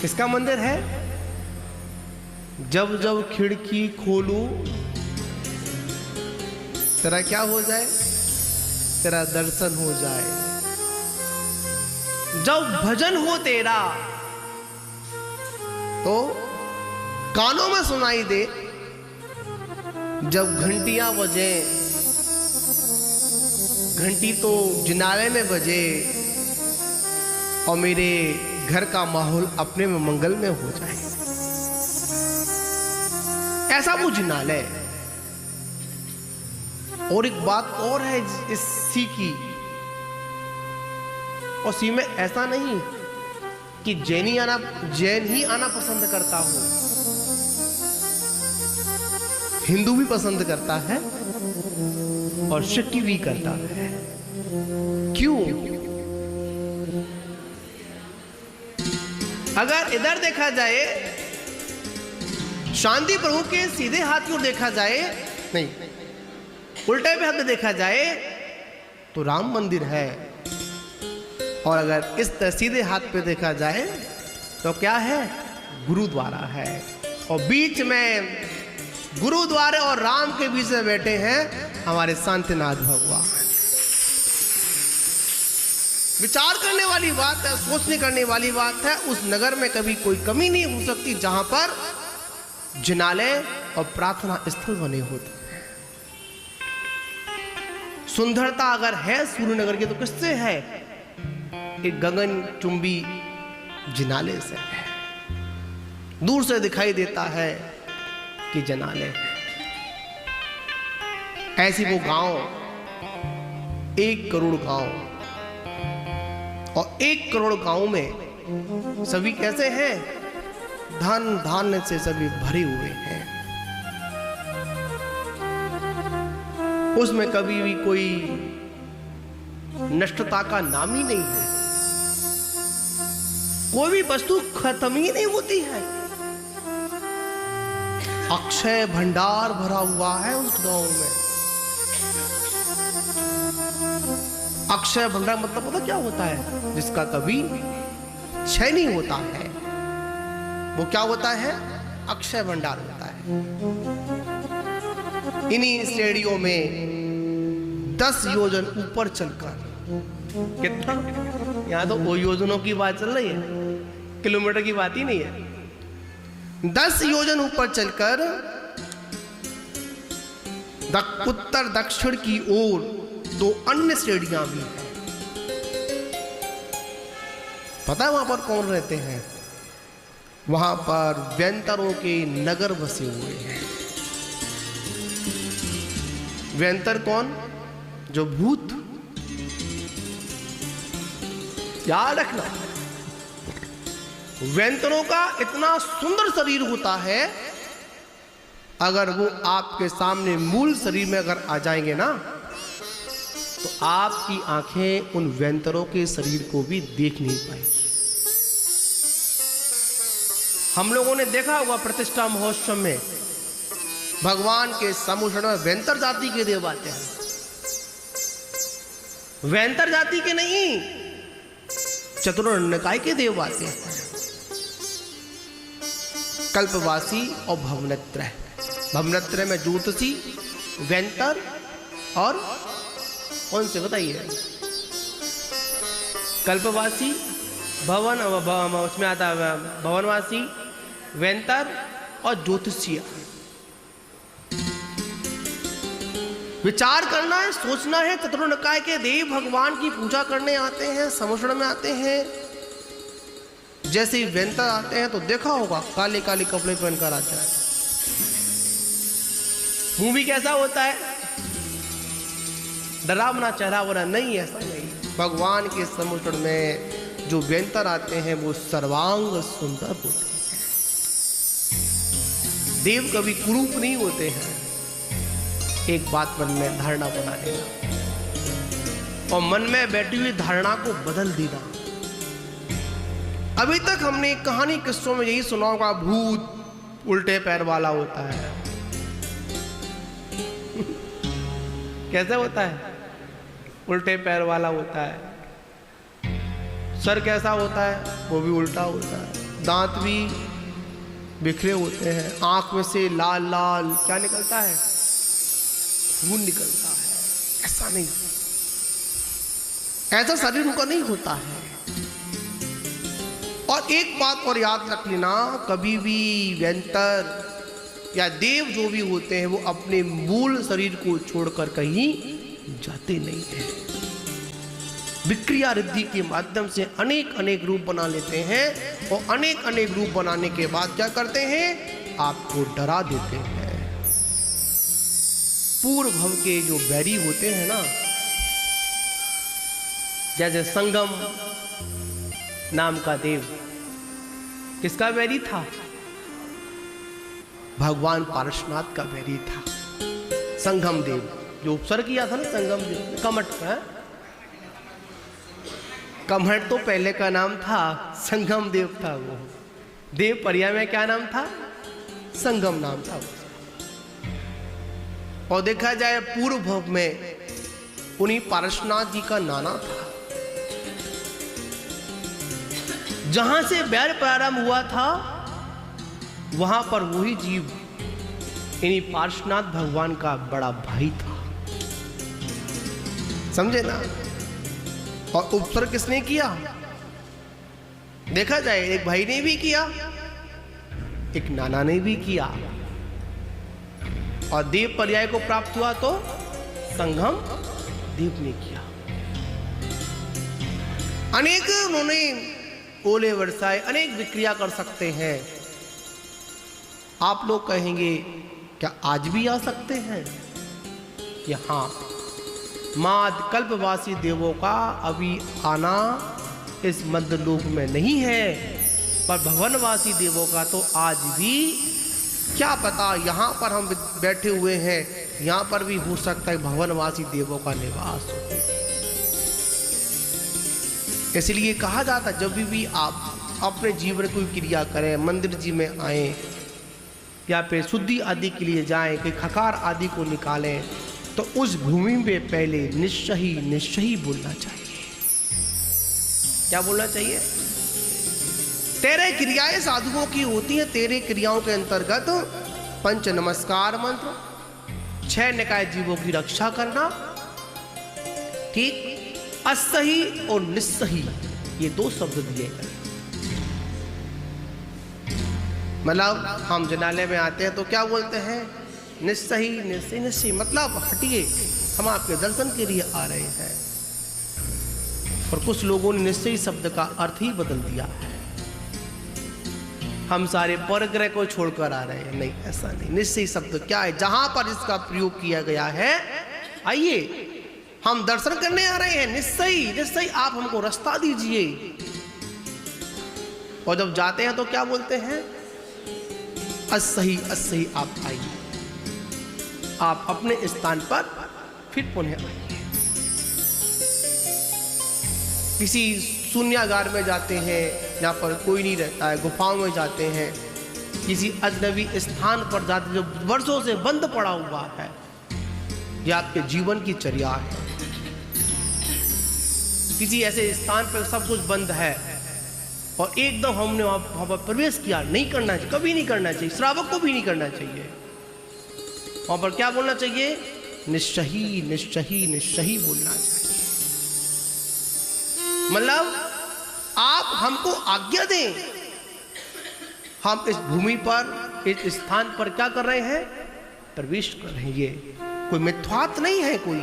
Speaker 2: किसका मंदिर है? जब जब खिड़की खोलूं तेरा क्या हो जाए? तेरा दर्शन हो जाए। जब भजन हो तेरा तो कानों में सुनाई दे। जब घंटियां बजे, घंटी तो जिनालय में बजे और मेरे घर का माहौल अपने में मंगल में हो जाए। ऐसा वो जिनालय। और एक बात और है इस सी की, और सी में ऐसा नहीं कि जैन ही आना पसंद करता हो, हिंदू भी पसंद करता है और सिख भी करता है। क्यों? अगर इधर देखा जाए, शांति प्रभु के सीधे हाथ की ओर देखा जाए, नहीं उल्टे पे हाथ में देखा जाए तो राम मंदिर है। और अगर इस सीधे हाथ पे देखा जाए तो क्या है? गुरुद्वारा है। और बीच में गुरुद्वारे और राम के बीच में बैठे हैं हमारे शांतिनाथ भगवान। विचार करने वाली बात है, सोचने करने वाली बात है। उस नगर में कभी कोई कमी नहीं हो सकती जहां पर जिनालय और प्रार्थना स्थल बने होते हैं। सुंदरता अगर है सूर्यनगर की तो किससे है? एक गगन चुंबी जिनालय से है। दूर से दिखाई देता है कि जिनालय है। ऐसी वो गांव, 1 करोड़ गांव, और 1 करोड़ गांव में सभी कैसे हैं? धन धान्य से सभी भरे हुए हैं। उसमें कभी भी कोई नष्टता का नाम ही नहीं है। कोई भी वस्तु खत्म ही नहीं होती है। अक्षय भंडार भरा हुआ है उस गांव में। अक्षय भंडार मतलब पता क्या होता है? जिसका कभी क्षय नहीं होता है, वो क्या होता है? अक्षय भंडार होता है। इन्हीं श्रेणियों में 10 योजन ऊपर चलकर, कितना? यहां तो वो योजनों की बात चल रही है, किलोमीटर की बात ही नहीं है। 10 योजन ऊपर चलकर उत्तर दक्षिण की ओर 2 अन्य श्रेणियां भी हैं। पता है वहां पर कौन रहते हैं? वहां पर व्यंतरों के नगर बसे हुए हैं। व्यंतर कौन? जो भूत याद रखना, वेंतरों का इतना सुंदर शरीर होता है, अगर वो आपके सामने मूल शरीर में अगर आ जाएंगे ना, तो आपकी आंखें उन वेंतरों के शरीर को भी देख नहीं पाएगी। हम लोगों ने देखा होगा प्रतिष्ठा महोत्सव में भगवान के सम्मुख में वेंतर जाति के देव आते हैं। वेंतर जाति के नहीं, चतुर्निकाय के देव आते हैं। कल्पवासी और भवनत्रय। भवनत्रय में ज्योतिषी, वेंतर और कौन से बताइए? कल्पवासी, भवन, उसमें आता है भवनवासी, वेंतर और ज्योतिषीय। विचार करना है, सोचना है। चतुर्निकाय के देव भगवान की पूजा करने आते हैं, समूषण में आते हैं। जैसे ही वेंतर आते हैं तो देखा होगा काले काले कपड़े पहनकर आते हैं। मुंह भी कैसा होता है? डरावना चेहरा वाला नहीं, ऐसा नहीं। भगवान के सम्मुख में जो वेंतर आते हैं वो सर्वांग सुंदर होते हैं। देव कभी कुरूप नहीं होते हैं। एक बात मन में धारणा बना लेना और मन में बैठी हुई धारणा को बदल देना। अभी तक हमने कहानी किस्सों में यही सुना होगा, भूत उल्टे पैर वाला होता है। कैसे होता है? उल्टे पैर वाला होता है। सर कैसा होता है? वो भी उल्टा होता है। दांत भी बिखरे होते हैं। आंख में से लाल लाल क्या निकलता है? खून निकलता है। ऐसा नहीं, ऐसा शरीर उनका नहीं होता है। और एक बात और याद रख लेना, कभी भी वेंतर या देव जो भी होते हैं वो अपने मूल शरीर को छोड़कर कहीं जाते नहीं हैं। विक्रिया रिद्धि के माध्यम से अनेक अनेक रूप बना लेते हैं और अनेक अनेक रूप बनाने के बाद क्या करते हैं? आपको डरा देते हैं। पूर्व भव के जो बैरी होते हैं ना, जैसे संगम नाम का देव किसका बैरी था? भगवान पारशुनाथ का बैरी था। संगम देव जो उपसर्ग किया था ना, संगम देव कमठ का। कमठ तो पहले का नाम था, संगम देव था वो। देव पर्याय में क्या नाम था? संगम नाम था। और देखा जाए पूर्व भव में उन्हीं पारशुनाथ जी का नाना था। जहां से बैर प्रारंभ हुआ था वहां पर वही जीव इन्हीं पार्श्वनाथ भगवान का बड़ा भाई था। समझे ना? और उपसर्ग किसने किया? देखा जाए एक भाई ने भी किया, एक नाना ने भी किया। और देव पर्याय को प्राप्त हुआ तो संगम देव ने किया। अनेक उन्होंने ओले बरसाए, अनेक विक्रिया कर सकते हैं। आप लोग कहेंगे क्या आज भी आ सकते हैं? कि हाँ, माद कल्पवासी देवों का अभी आना इस मध्यलोक में नहीं है, पर भवनवासी देवों का तो आज भी, क्या पता यहाँ पर हम बैठे हुए हैं, यहाँ पर भी हो सकता है भवनवासी देवों का निवास हो। इसलिए कहा जाता जब भी आप अपने जीवन कोई क्रिया करें, मंदिर जी में आए या फिर शुद्धि आदि के लिए जाएं, कोई खकार आदि को निकालें, तो उस भूमि में पहले निश्चय बोलना चाहिए। क्या बोलना चाहिए? तेरे क्रियाएं साधुओं की होती हैं। तेरे क्रियाओं के अंतर्गत पंच नमस्कार मंत्र, 6 निकाय जीवों की रक्षा करना, ठीक, असही और निस्सही, ये 2 शब्द दिए गए। मतलब हम जनालय में आते हैं तो क्या बोलते हैं? निस्सही, निस्सही, निस्सही मतलब हटिए, हम आपके दर्शन के लिए आ रहे हैं। और कुछ लोगों ने निस्सही शब्द का अर्थ ही बदल दिया है। हम सारे परग्रह को छोड़कर आ रहे हैं। नहीं, ऐसा नहीं। निस्सही शब्द क्या है? जहां पर इसका प्रयोग किया गया है, आइए हम दर्शन करने आ रहे हैं, निश्चय निश्चय आप हमको रास्ता दीजिए। और जब जाते हैं तो क्या बोलते हैं? असही असही आप आइए, आप अपने स्थान पर फिर पुनः आइए। किसी शून्यागार में जाते हैं जहाँ पर कोई नहीं रहता है, गुफाओं में जाते हैं, किसी अजनबी स्थान पर जाते हैं जो वर्षों से बंद पड़ा हुआ है, यह आपके जीवन की चर्या है। किसी ऐसे स्थान पर सब कुछ बंद है और एकदम हमने वहां पर प्रवेश किया, नहीं करना चाहिए, कभी नहीं करना चाहिए, श्रावक को भी नहीं करना चाहिए। वहां पर क्या बोलना चाहिए? निश्चही निश्चही निश्चही बोलना चाहिए। मतलब आप हमको आज्ञा दें, हम इस भूमि पर, इस स्थान पर क्या कर रहे हैं? प्रवेश कर रहे हैं। ये कोई मिथ्यात्व नहीं है, कोई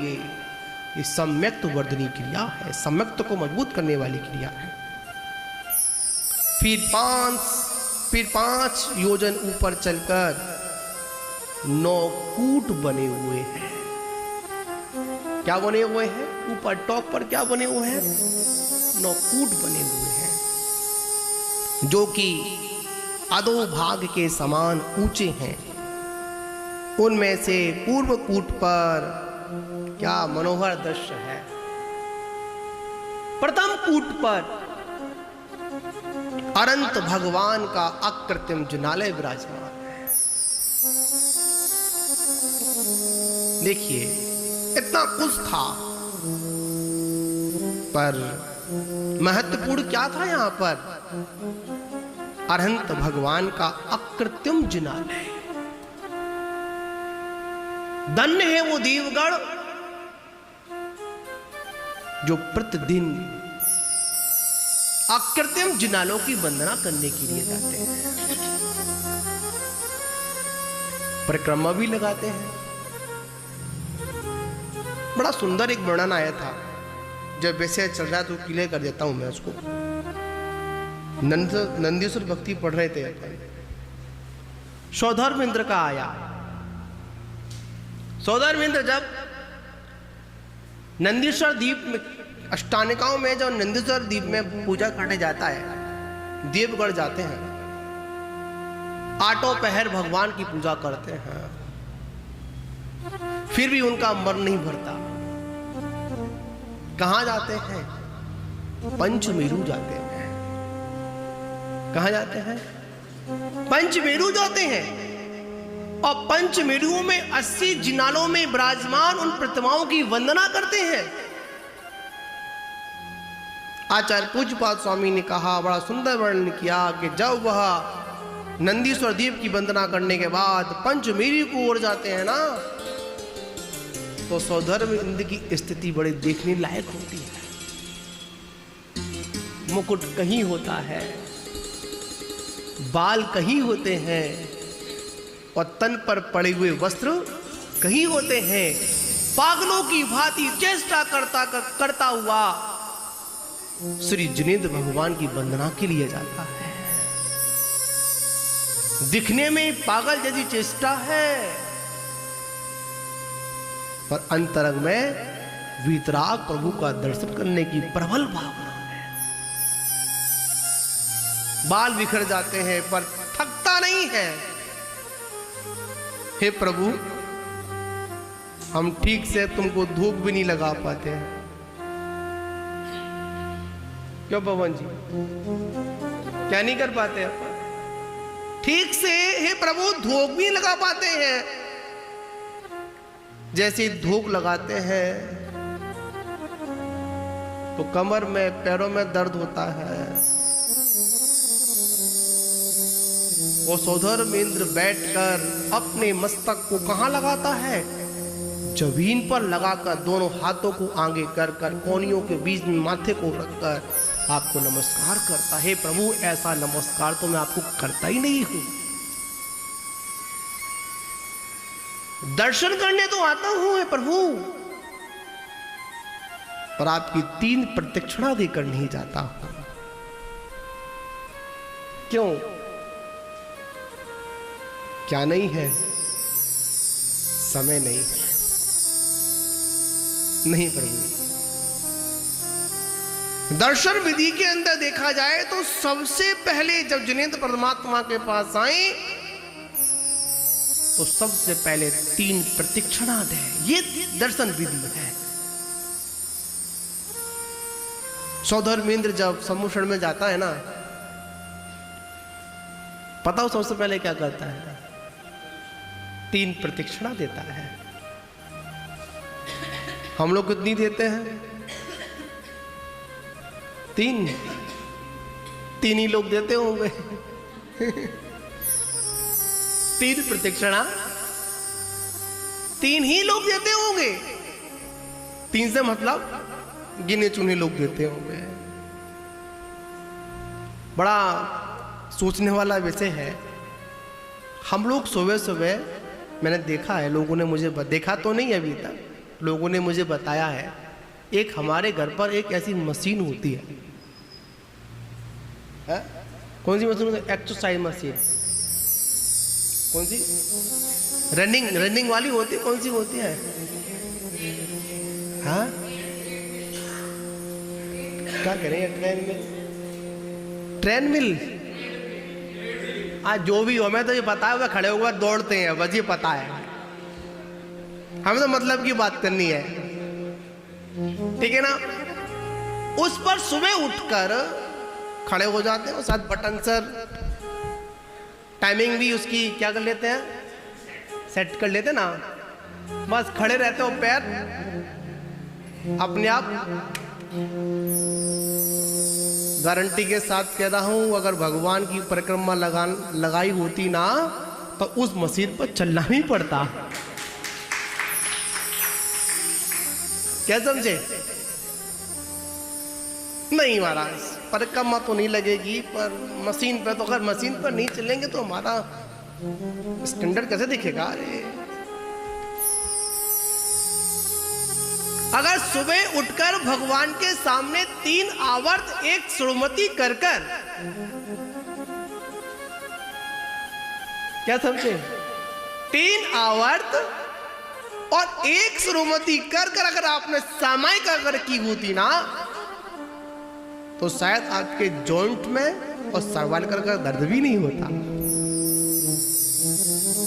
Speaker 2: ये सम्यक्त वर्धनी क्रिया है, सम्यक्त को मजबूत करने वाली क्रिया है। फिर पांच योजन ऊपर चलकर 9 कूट बने हुए हैं। क्या बने हुए हैं? ऊपर टॉप पर क्या बने हुए हैं? 9 कूट बने हुए हैं, जो कि अधोभाग के समान ऊंचे हैं। उनमें से पूर्व कूट पर क्या मनोहर दृश्य है। प्रथम कूट पर अनंत भगवान का अकृत्रिम जिनालय विराजमान है। देखिए इतना कुछ था, पर महत्वपूर्ण क्या था यहां पर? अनंत भगवान का अकृत्रिम जिनालय। धन्य है वो देवगण जो प्रतिदिन अकृत्रिम जिनालों की वंदना करने के लिए जाते हैं, परिक्रमा भी लगाते हैं। बड़ा सुंदर एक वर्णन आया था, जब वैसे चल रहा है तो क्लियर कर देता हूं मैं उसको। नंदीश्वर भक्ति पढ़ रहे थे, सौधर्मेंद्र का आया। सौधर्मेंद्र जब नंदीश्वर द्वीप में, अष्टानिकाओं में जब नंदीश्वर द्वीप में पूजा करने जाता है, देवगढ़ जाते हैं, 8 पहर भगवान की पूजा करते हैं, फिर भी उनका मन नहीं भरता। कहां जाते हैं? पंचमेरु जाते हैं। कहां जाते हैं? पंचमेरु जाते हैं। और पंचमेरुओं में 80 जिनालों में विराजमान उन प्रतिमाओं की वंदना करते हैं। आचार्य पूज्यपाद स्वामी ने कहा, बड़ा सुंदर वर्णन किया कि जब वह नंदीश्वर देव की वंदना करने के बाद पंचमेरु को ओर जाते हैं ना, तो सौधर्मेंद्र की स्थिति बड़े देखने लायक होती है। मुकुट कहीं होता है, बाल कहीं होते हैं, और तन पर पड़े हुए वस्त्र कहीं होते हैं। पागलों की भांति चेष्टा करता हुआ श्री जिनेंद्र भगवान की वंदना के लिए जाता है। दिखने में पागल जैसी चेष्टा है, पर अंतरंग में वीतराग प्रभु का दर्शन करने की प्रबल भावना है। बाल बिखर जाते हैं पर थकता नहीं है। हे प्रभु, हम ठीक से तुमको धूप भी नहीं लगा पाते हैं। क्यों पवन जी, क्या नहीं कर पाते अपन ठीक से? हे प्रभु, धूप भी लगा पाते हैं। जैसे धूप लगाते हैं तो कमर में, पैरों में दर्द होता है। वो सौधर्मेंद्र बैठकर अपने मस्तक को कहां लगाता है? जमीन पर लगाकर दोनों हाथों को आगे कर कोहनियों के बीच में माथे को रखकर आपको नमस्कार करता है। प्रभु, ऐसा नमस्कार तो मैं आपको करता ही नहीं हूं। दर्शन करने तो आता हूं प्रभु, पर आपकी 3 प्रदक्षिणा देकर नहीं जाता हूं। क्यों? क्या नहीं है? समय नहीं है। नहीं प्रभु। दर्शन विधि के अंदर देखा जाए तो सबसे पहले जब जिनेंद्र परमात्मा के पास आए तो सबसे पहले 3 प्रतीक्षणा दे, ये दर्शन विधि है। सौधर्मेंद्र जब सम्मोषण में जाता है ना, पता हो सबसे पहले क्या करता है? 3 प्रतीक्षणा देता है। हम लोग कितनी देते हैं? 3 ही लोग देते होंगे। 3 प्रतीक्षणा 3 ही लोग देते होंगे। 3 से मतलब गिने चुने लोग देते होंगे। बड़ा सोचने वाला विषय है। हम लोग सुबह सुबह, मैंने देखा है, लोगों ने मुझे देखा तो नहीं अभी तक, लोगों ने मुझे बताया है, एक हमारे घर पर एक ऐसी मशीन होती है। कौन सी मशीन होती है? Exercise machine. कौन सी? रनिंग वाली होती है। कौन सी होती है? हाँ, क्या करेंगे? ट्रेन मिल। आज जो भी हो, मैं तो ये पता है, वह खड़े होकर दौड़ते हैं, बस ये पता है। हमें तो मतलब की बात करनी है, ठीक है ना? उस पर सुबह उठकर खड़े हो जाते हैं और साथ बटन सर टाइमिंग भी उसकी क्या कर लेते हैं, सेट कर लेते हैं ना। बस खड़े रहते हो, पैर अपने आप। गारंटी के साथ कह रहा हूं, अगर भगवान की परिक्रमा लगाई होती ना तो उस मशीन पर चलना ही पड़ता। क्या समझे? नहीं महाराज, परिक्रमा तो नहीं लगेगी, पर मशीन पर तो, अगर मशीन पर नहीं चलेंगे तो हमारा स्टैंडर्ड कैसे दिखेगा? अरे अगर सुबह उठकर भगवान के सामने 3 आवर्त एक सुरमति कर कर, क्या समझे? 3 आवर्त और एक सुरमति कर कर अगर आपने सामायिक अगर की होती ना, तो शायद आपके जॉइंट में और सर्वाइकल का दर्द भी नहीं होता।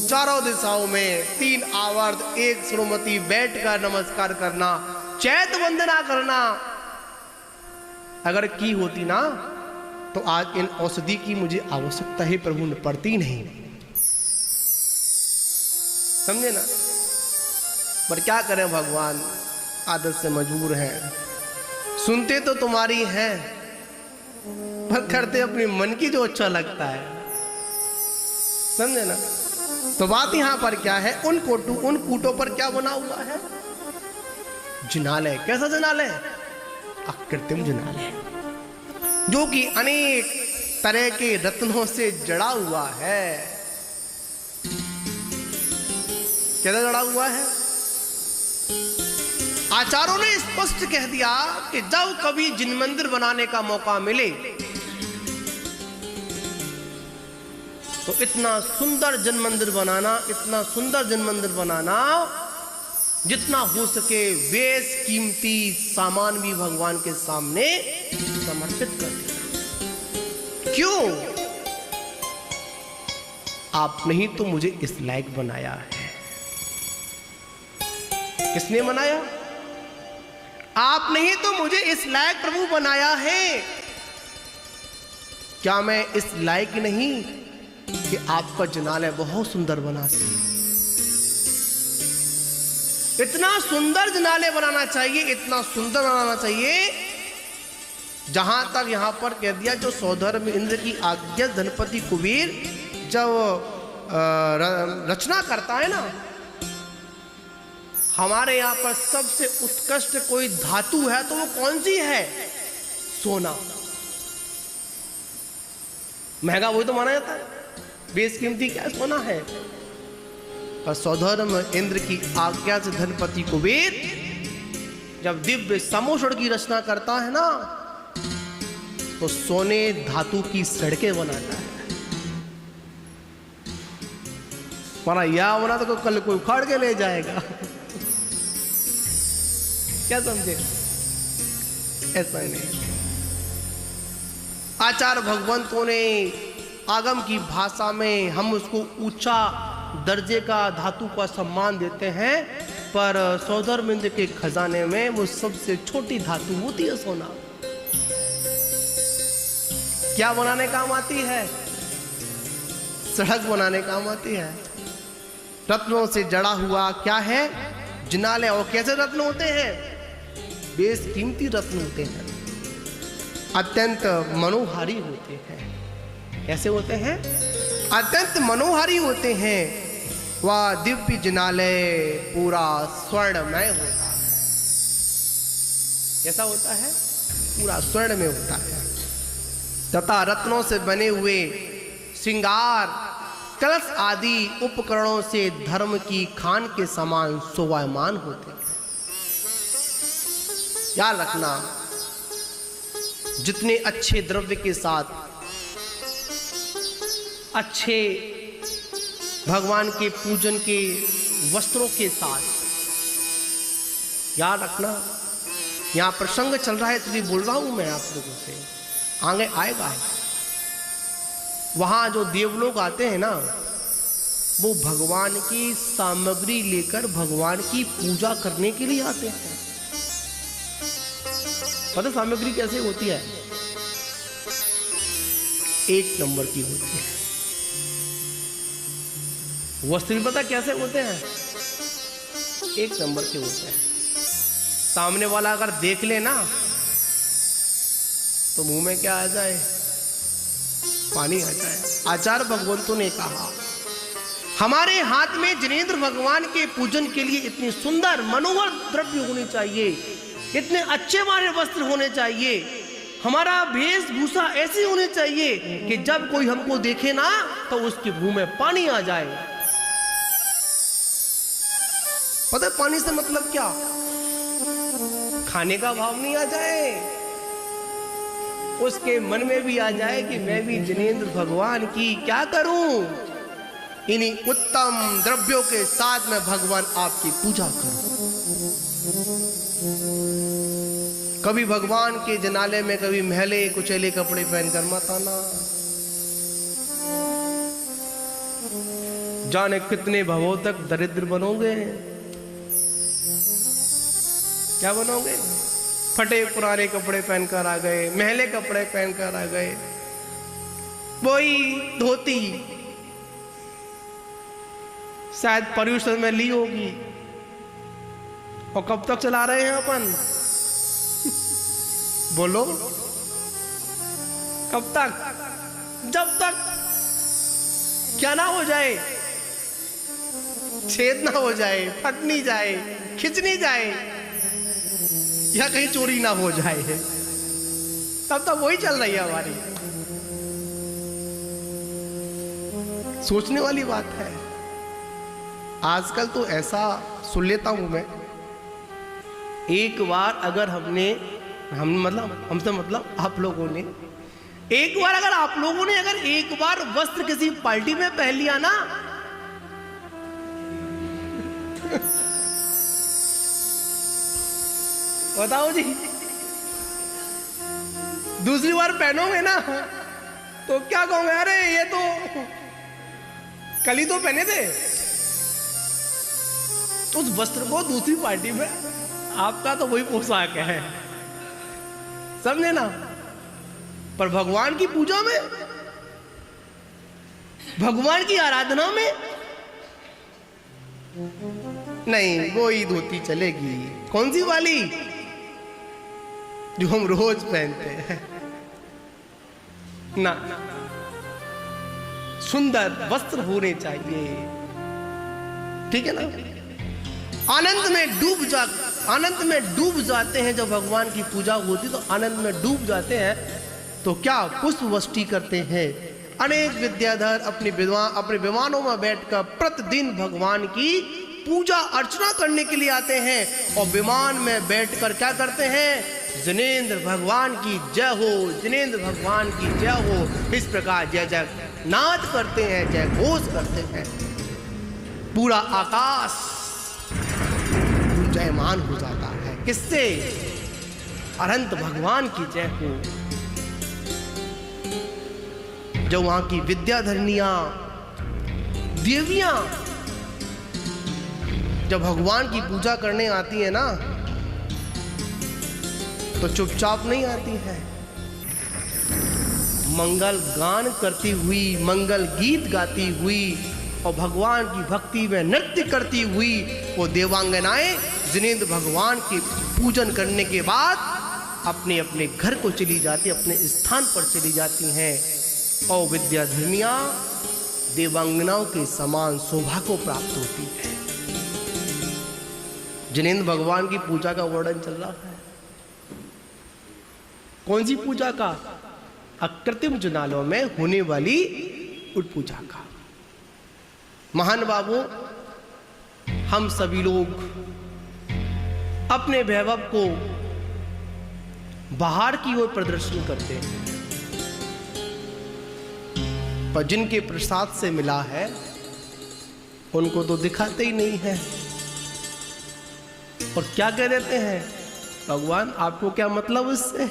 Speaker 2: चारों दिशाओं में 3 आवर्त एक सुरमति बैठकर नमस्कार करना, चैत वंदना करना अगर की होती ना, तो आज इन औषधि की मुझे आवश्यकता ही प्रभु ने पड़ती नहीं। समझे ना? पर क्या करें, भगवान आदत से मजबूर हैं। सुनते तो तुम्हारी हैं, पर करते अपने मन की जो अच्छा लगता है। समझे ना? तो बात यहां पर क्या है, उन कूटों पर क्या बना हुआ है? जिनालय। कैसा जिनालय? अकृत्रिम जिनालय, जो कि अनेक तरह के रत्नों से जड़ा हुआ है। कैसा जड़ा हुआ है? आचार्यों ने स्पष्ट कह दिया कि जब कभी जिन मंदिर बनाने का मौका मिले तो इतना सुंदर जन मंदिर बनाना, इतना सुंदर जन मंदिर बनाना, जितना हो सके बेस कीमती सामान भी भगवान के सामने समर्पित कर देना। क्यों? आपने ही तो मुझे इस लायक बनाया है। किसने बनाया? आपने ही तो मुझे इस लायक प्रभु बनाया है। क्या मैं इस लायक नहीं कि आपका जिनालय बहुत सुंदर बना सके? इतना सुंदर जिनालय बनाना चाहिए, इतना सुंदर बनाना चाहिए, जहां तक यहां पर कह दिया, जो सौधर्म इंद्र की आज्ञा धनपति कुबेर जब रचना करता है ना, हमारे यहां पर सबसे उत्कृष्ट कोई धातु है तो वो कौन सी है? सोना। महंगा वही तो माना जाता है, बेशकीमती क्या सोना है। पर सौधर्म इंद्र की आज्ञा से धनपति कुबेर जब दिव्य सम्मोषण की रचना करता है ना, तो सोने धातु की सड़कें बनाता है। माना या बना तो कल कोई उखाड़ के ले जाएगा। क्या समझे? ऐसा नहीं। आचार्य भगवंतों ने आगम की भाषा में हम उसको ऊंचा दर्जे का धातु का सम्मान देते हैं, पर सौधर्मिंद के खजाने में वो सबसे छोटी धातु होती है सोना। क्या बनाने काम आती है? सड़क बनाने काम आती है। रत्नों से जड़ा हुआ क्या है? जिनालय। और कैसे रत्न होते हैं? बेशकीमती रत्न होते हैं, अत्यंत मनोहारी होते हैं। कैसे होते हैं? अत्यंत मनोहारी होते हैं। वह दिव्य जिनालय पूरा स्वर्णमय होता है। कैसा होता है? पूरा स्वर्ण में होता है, तथा रत्नों से बने हुए श्रृंगार कलश आदि उपकरणों से धर्म की खान के समान शोभायमान होते हैं। याद रखना, जितने अच्छे द्रव्य के साथ, अच्छे भगवान के पूजन के वस्त्रों के साथ, याद रखना, यहां प्रसंग चल रहा है इसलिए बोल रहा हूं मैं आप लोगों से, आगे आएगा। वहां जो देवलोग आते हैं ना, वो भगवान की सामग्री लेकर भगवान की पूजा करने के लिए आते हैं। पता सामग्री कैसे होती है? एक नंबर की होती है। वस्त्र भी पता कैसे होते हैं? एक नंबर के होते हैं। सामने वाला अगर देख ले ना, तो मुंह में क्या आ जाए? पानी आ जाए। आचार्य भगवंतों ने कहा, हमारे हाथ में जिनेंद्र भगवान के पूजन के लिए इतनी सुंदर मनोहर द्रव्य होने चाहिए, इतने अच्छे हमारे वस्त्र होने चाहिए, हमारा वेशभूषा ऐसी होनी चाहिए कि जब कोई हमको देखे ना तो उसके मुंह में पानी आ जाए। पता है पानी से मतलब क्या? खाने का भाव नहीं आ जाए, उसके मन में भी आ जाए कि मैं भी जिनेंद्र भगवान की क्या करूं, इन्हीं उत्तम द्रव्यों के साथ मैं भगवान आपकी पूजा करूं। कभी भगवान के जनाले में कभी मैले कुचैले कपड़े पहनकर मत आना, जाने कितने भवों तक दरिद्र बनोगे। क्या बनोगे? फटे पुराने कपड़े पहनकर आ गए, मैले कपड़े पहनकर आ गए, वही धोती शायद पर्यूषण में ली होगी, और कब तक चला रहे हैं अपन? बोलो, कब तक? जब तक क्या ना हो जाए, छेद ना हो जाए, फट नहीं जाए, खिंच नहीं जाए, या कहीं चोरी ना हो जाए, तब तक वही चल रही है हमारी। सोचने वाली बात है। आजकल तो ऐसा सुन लेता हूं मैं, एक बार अगर हमसे मतलब आप लोगों ने एक बार वस्त्र किसी पार्टी में पहन लिया ना, बताओ जी, दूसरी बार पहनोगे ना तो क्या कहोगे? अरे ये तो कल ही तो पहने थे। उस वस्त्र को दूसरी पार्टी में आपका तो वही पोशाक है, समझे ना? पर भगवान की पूजा में, भगवान की आराधना में नहीं, वो ही धोती चलेगी। कौन सी वाली? जो हम रोज पहनते हैं ना। सुंदर वस्त्र होने चाहिए, ठीक है ना? आनंद में डूब जाते हैं। जब भगवान की पूजा होती तो आनंद में डूब जाते हैं। तो क्या पुष्प वृष्टि करते हैं। अनेक विद्याधर अपने विमानों में बैठकर प्रतिदिन भगवान की पूजा अर्चना करने के लिए आते हैं, और विमान में बैठकर क्या करते हैं? जिनेंद्र भगवान की जय हो, जिनेंद्र भगवान की जय हो, इस प्रकार जय जय नाद करते हैं, जय घोष करते हैं। पूरा आकाश जयमान हो जाता है। किससे? अनंत भगवान की जय हो। जो वहां की विद्याधरनियां, देवियां जब भगवान की पूजा करने आती है ना, तो चुपचाप नहीं आती है, मंगल गान करती हुई, मंगल गीत गाती हुई और भगवान की भक्ति में नृत्य करती हुई वो देवांगनाएं जिनेंद्र भगवान के पूजन करने के बाद अपने अपने घर को चली जाती, अपने स्थान पर चली जाती हैं और विद्याधर्मियां देवांगनाओं के समान शोभा को प्राप्त होती है। जिनेंद्र भगवान की पूजा का वर्णन चल रहा है। कौन सी पूजा का? अकृत्रिम जुनालों में होने वाली उट पूजा का। महान बाबू, हम सभी लोग अपने वैभव को बाहर की ओर प्रदर्शन करते हैं, पर जिनके प्रसाद से मिला है उनको तो दिखाते ही नहीं है। और क्या कह देते हैं, भगवान आपको क्या मतलब इससे?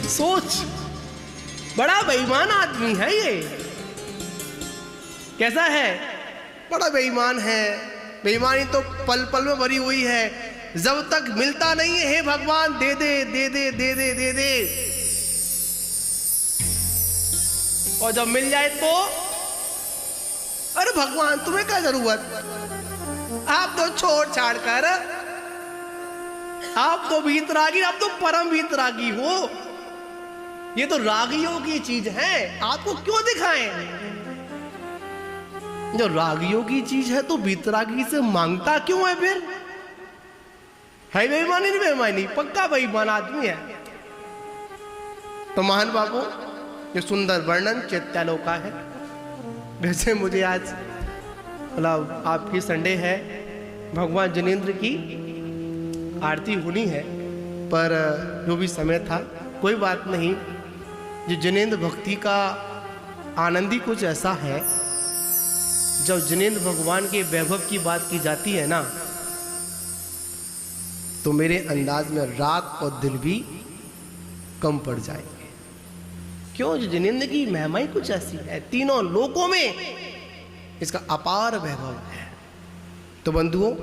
Speaker 2: सोच, बड़ा बेईमान आदमी है ये। कैसा है? बड़ा बेईमान है। बेईमानी तो पल पल में भरी हुई है। जब तक मिलता नहीं है, हे भगवान दे दे दे दे दे दे दे दे, और जब मिल जाए तो अरे भगवान तुम्हें क्या जरूरत, आप तो छोड़ छाड़ कर, आप तो वीतरागी, आप तो परम वीतरागी हो। ये तो रागियों की चीज है, आपको क्यों दिखाएं? जो रागियों की चीज है तो वीतरागी से मांगता क्यों है फिर? है बेईमानी? नहीं बेईमानी, पक्का बेईमान आदमी है। तो महान बाबू, ये सुंदर वर्णन चैत्यालो का है। वैसे मुझे आज मतलब आपकी संडे है, भगवान जिनेंद्र की आरती होनी है, पर जो भी समय था कोई बात नहीं। जो जिनेंद्र भक्ति का आनंद ही कुछ ऐसा है, जब जिनेंद्र भगवान के वैभव की बात की जाती है ना, तो मेरे अंदाज में रात और दिन भी कम पड़ जाएंगे। क्यों? जो जिनेंद्र की महिमा ही कुछ ऐसी है, तीनों लोकों में इसका अपार वैभव है। तो बंधुओं,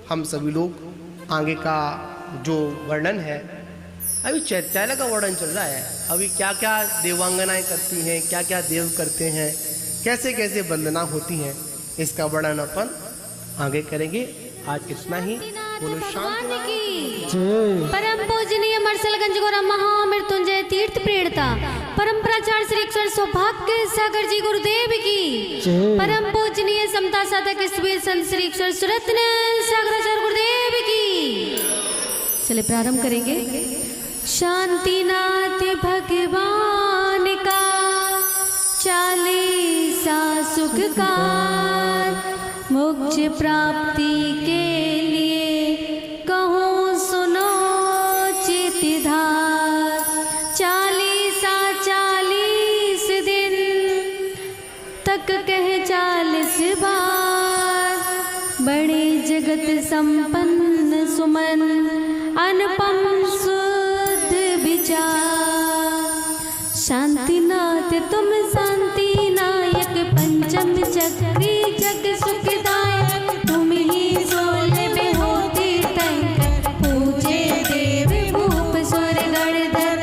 Speaker 2: हम सभी लोग आगे का जो वर्णन है, अभी चैत्यालय का वर्णन चल रहा है। अभी क्या क्या देवांगनाएं करती हैं, क्या क्या देव करते हैं, कैसे कैसे वंदना होती हैं, इसका वर्णन अपन आगे करेंगे। आज इतना ही। बोलो शांति की जय।
Speaker 1: परम पूजनीय मरसलगंज गौरा महामृत्युंजय तीर्थ प्रेरणता परम प्राचार्य श्री अक्षर सौभाग्य सागर जी गुरुदेव की जय। परम पूजनीय समता साधक ईश्वर संत श्री अक्षर सुरत्न सागराचार्य गुरुदेव की। चले प्रारंभ करेंगे। शांतिनाथ भगवान का चालीसा सुखकार, मोक्ष प्राप्ति के लिए कहूँ सुनो चितिधार। 40 दिन तक कहे 40 बार, बड़े जगत संपन्न सुमन अनुपम शुद्ध विचार। शांतिनाथ तुम शांति नायक, पंचम चक्री जग सुखदायक, तुम ही 16 में होती तंक, पूजे देव भूप स्वर गणधर।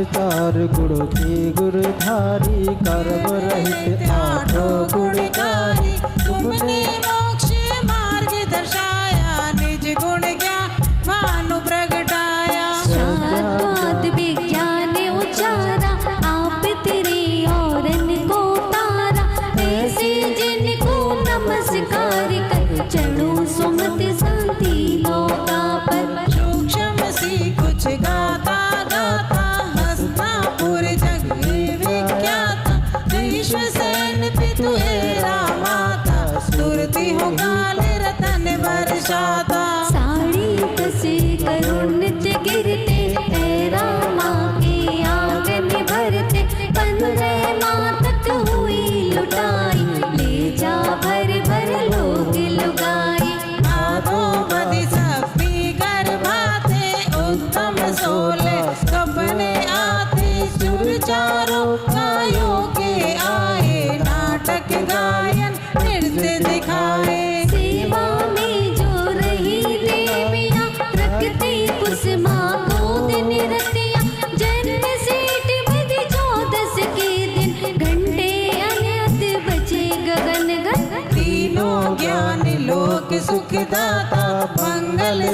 Speaker 3: चार गुण के गुरधारी, कर्म रहित 8 गुणकारी।
Speaker 4: तुमने मोक्ष मार्ग दर्शाया, निज गुण ज्ञान प्रगटाया।
Speaker 1: शाश्वत विज्ञान उचारा, आप तेरे और को तारा। ऐसे जिनको नमस्कार कर, चढ़ो सुमति शांति नौका पर।
Speaker 4: सूक्ष्म सी कुछ गाता गाता, हस्तापुर जग विख्याता। विश्व सैन पितु है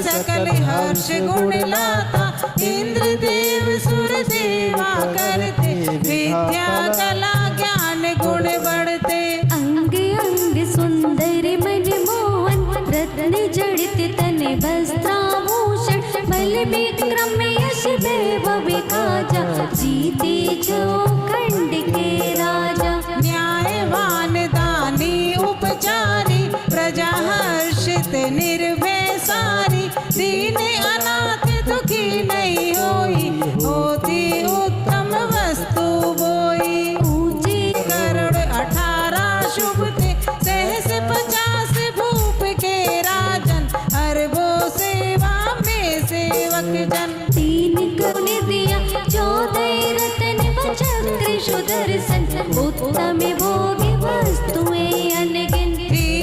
Speaker 4: सकल हर्ष गुण लाता, इंद्र देव सुर देवा करते, विद्या कला ज्ञान गुण बढ़ते।
Speaker 1: अंग अंग सुंदर मन मोहन, रत्न जड़ित तन वस्त्राभूषण, बल विक्रम यश वैभव काजा, जीते जो खंड के राजा।
Speaker 4: न्यायवान दानी उपचारी, प्रजा हर्षित निर्भय सारी, दीन अनाथ दुखी नहीं होई, होती उत्तम वस्तु बोई। ऊंचे करोड़ 18 शुभ थे, सहस 50 भूप के राजन, अरबों सेवा में सेवक जन।
Speaker 1: 3 करुण दिया 14 रतन चक्र सुदर्शन, उत्तम भोग वस्तुएं अनगिन।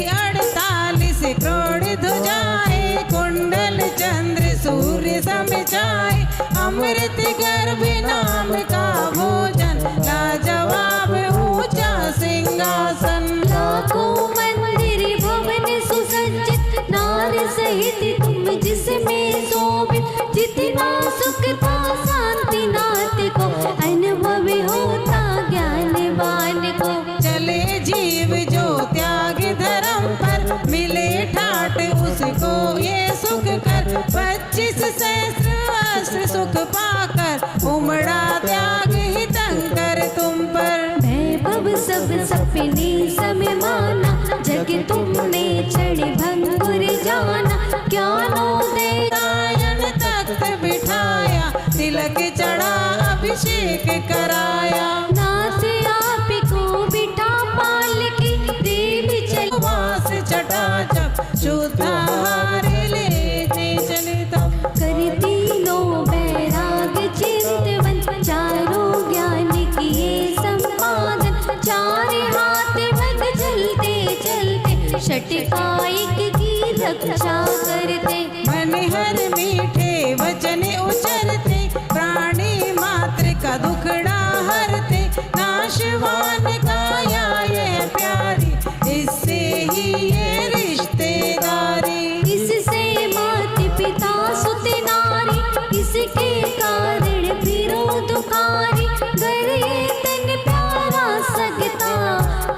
Speaker 4: 48 करोड़ ध्वजाएं, कुंडल चंद्र सूर्य समझाए, अमृत गर्भ नाम का भोजन, लाजवाब ऊंचा सिंहासन।
Speaker 1: लाखों मंदिर भवन सुसज्जित, नार सहित तुम जिसमें शोभित, जितना सुख था शांति नाथ को, अनुभव होता ज्ञानवान को।
Speaker 4: चले जीव जो त्याग धर्म पर, मिले ठाट उसको ये सुख कर। 25 सहस्र अस्त्र सुख पाकर, उमड़ा त्याग हितंकर तुम पर।
Speaker 1: वैभव सब सपने समय माना, जग तुमने क्षण भंगुर जाना। ज्ञानोदय
Speaker 4: गायन तख्त बिठाया, तिलक चढ़ा अभिषेक कराया।
Speaker 1: नाथ आप को बिठा पालकी, देव चल
Speaker 4: वास छटा जब, शुद्ध आहार लेते चले तब।
Speaker 1: करती लो बैराग चिंतवन, चारों ज्ञान किए संपादन। 4 हाथ भग चलते चलते, षटकायिक की रक्षा करते।
Speaker 4: मन हर मीठे वचन उचरते, प्राणी मात्र का दुखड़ा हरते। नाशवान काया ये प्यारी, इससे ही ये रिश्तेदारी।
Speaker 1: इससे मात पिता सुत नारी, इसके कारण फिरो दुखारी। गरे तन प्यारा सगता,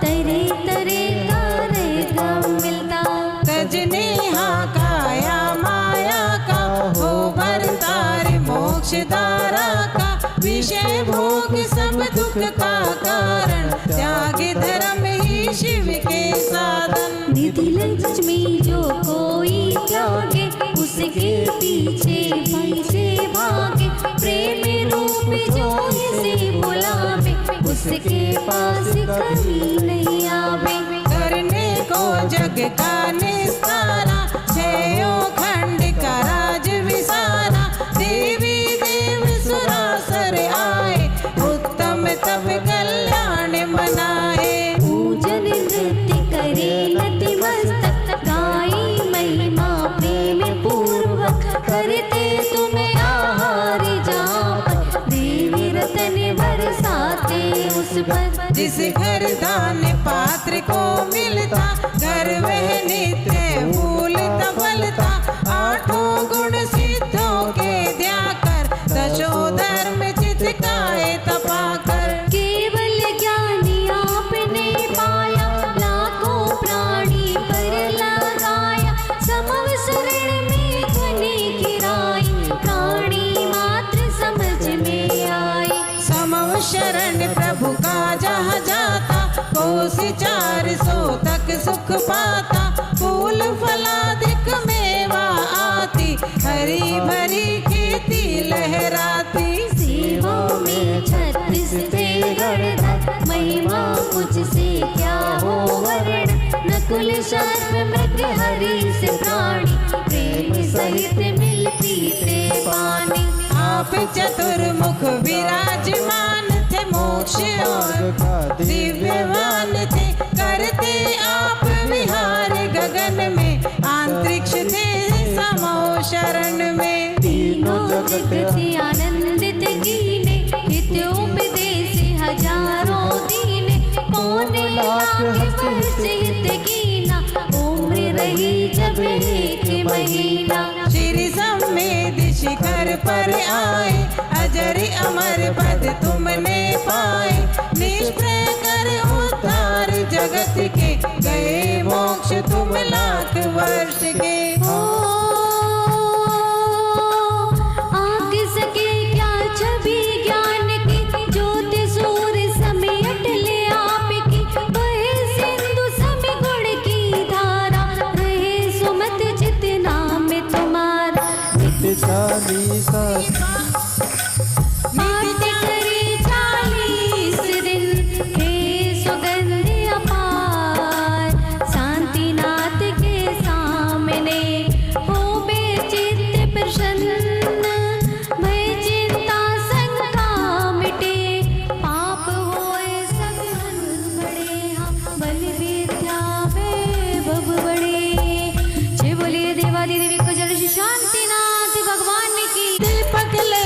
Speaker 1: तरे तरे का मिलता।
Speaker 4: तजने हाँ काया माया का, हो भरतार मोक्ष धारा का। विषय भोग सब दुख का कारण, त्याग धर्म ही शिव के साधन।
Speaker 1: निधि लक्ष्मी जो कोई त्यागे, उसके पीछे पीछे भागे। प्रेम रूप जो इसे बुलावे, उसके पास कभी नहीं आवे।
Speaker 4: करने को जग का निस्तारा, छयों खंड का राज विसारा। देवी देव सुरासर आए, उत्तम तब कल्याण मनाए।
Speaker 1: पूजन नृत्य करे नतमस्तक, गाई महिमा प्रेम पूर्वक। करते तुम्हें आहार जाप, देवी रतन बरसाते उस पर।
Speaker 4: जिस घर दान पात्र को मिलता, घर वह नित्य फूलता फलता। 8 गुण सिद्धों के द्याकर, 10 धर्म चितकाए तपाकर।
Speaker 1: केवल ज्ञानी आपने पाया, लाखों प्राणी पर लगाया। समव शरण में ध्वनि गिराई, प्राणी मात्र समझ में आई।
Speaker 4: समव शरण प्रभु का जहाँ जाता, कोस 400 तक सुख पाता। फूल फलादिक मेवा आती, हरी भरी खेती लहराती।
Speaker 1: सेवाओं में 36 थे गणधर, महिमा मुझसे क्या हो वर्ण। नकुल सर्प मृग हरि से प्राणी, प्रेम सहित मिलती थे पानी।
Speaker 4: आप चतुर्मुख विराजमान थे, मोक्ष और दिव्यवान थे। करते आप विहार गगन में, अंतरिक्ष थे समो शरण में।
Speaker 1: तीनों जगत थे आनंदित कीने, हितोपदेश हजारों दीने। पौने लाख वर्ष हित कीना, उम्र रही जब 1 महीना।
Speaker 4: दर पर आए, अजर अमर पद तुमने पाए। निष्प्रय कर उद्धार जगत के, गए मोक्ष तुम लाख वर्ष के।
Speaker 1: आँख सके क्या छवि ज्ञान की, ज्योति सूर्य समेट ले आपकी। बहे सिंधु सम गुण की धारा, रहे सुमत चित नाम तुम्हारा।
Speaker 3: नित्य चालीसा
Speaker 1: पाठ करे 40 दिन, हे सुगंध अपार। शांतिनाथ के सामने हो बेचित्त प्रसन्न। भय चिंता शंका मिटे, पाप होए सब हंस बड़े। हम बल विद्या वैभव बड़े। जय बोलिए देवादिदेव को जल शांतिनाथ भगवान की।
Speaker 4: दीपक ले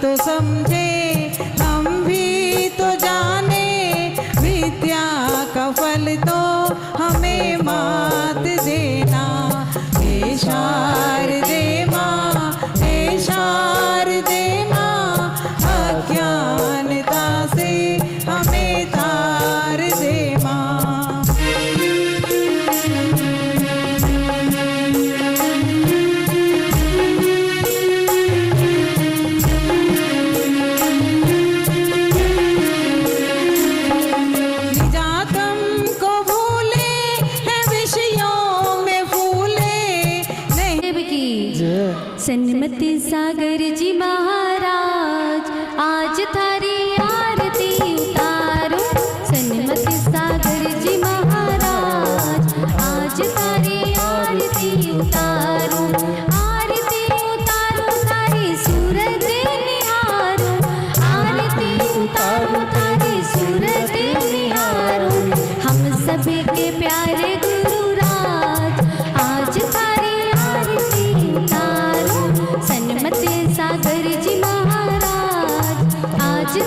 Speaker 4: तो समझे, हम भी तो जाने, विद्या का फल तो हमें मात देना। हे शारदे माँ, हे शारदे माँ, अज्ञानता से हमें तार दे माँ। निजातम को भूले हैं विषयों में फूले, नहीं
Speaker 1: देव की
Speaker 3: जय
Speaker 1: सन्मति सागर जी महाराज, आज थारी आरती उतारो। सन्मति सागर जी महाराज, आज थारी आरती उतारो। आरती उतारो थारी सूरत निहारो, आरती उतारो थारी सूरत निहारो। हम सभी के प्यारे गुरुराज, आज थारी आरती उतारो। सन्मति सागर जी महाराज, आज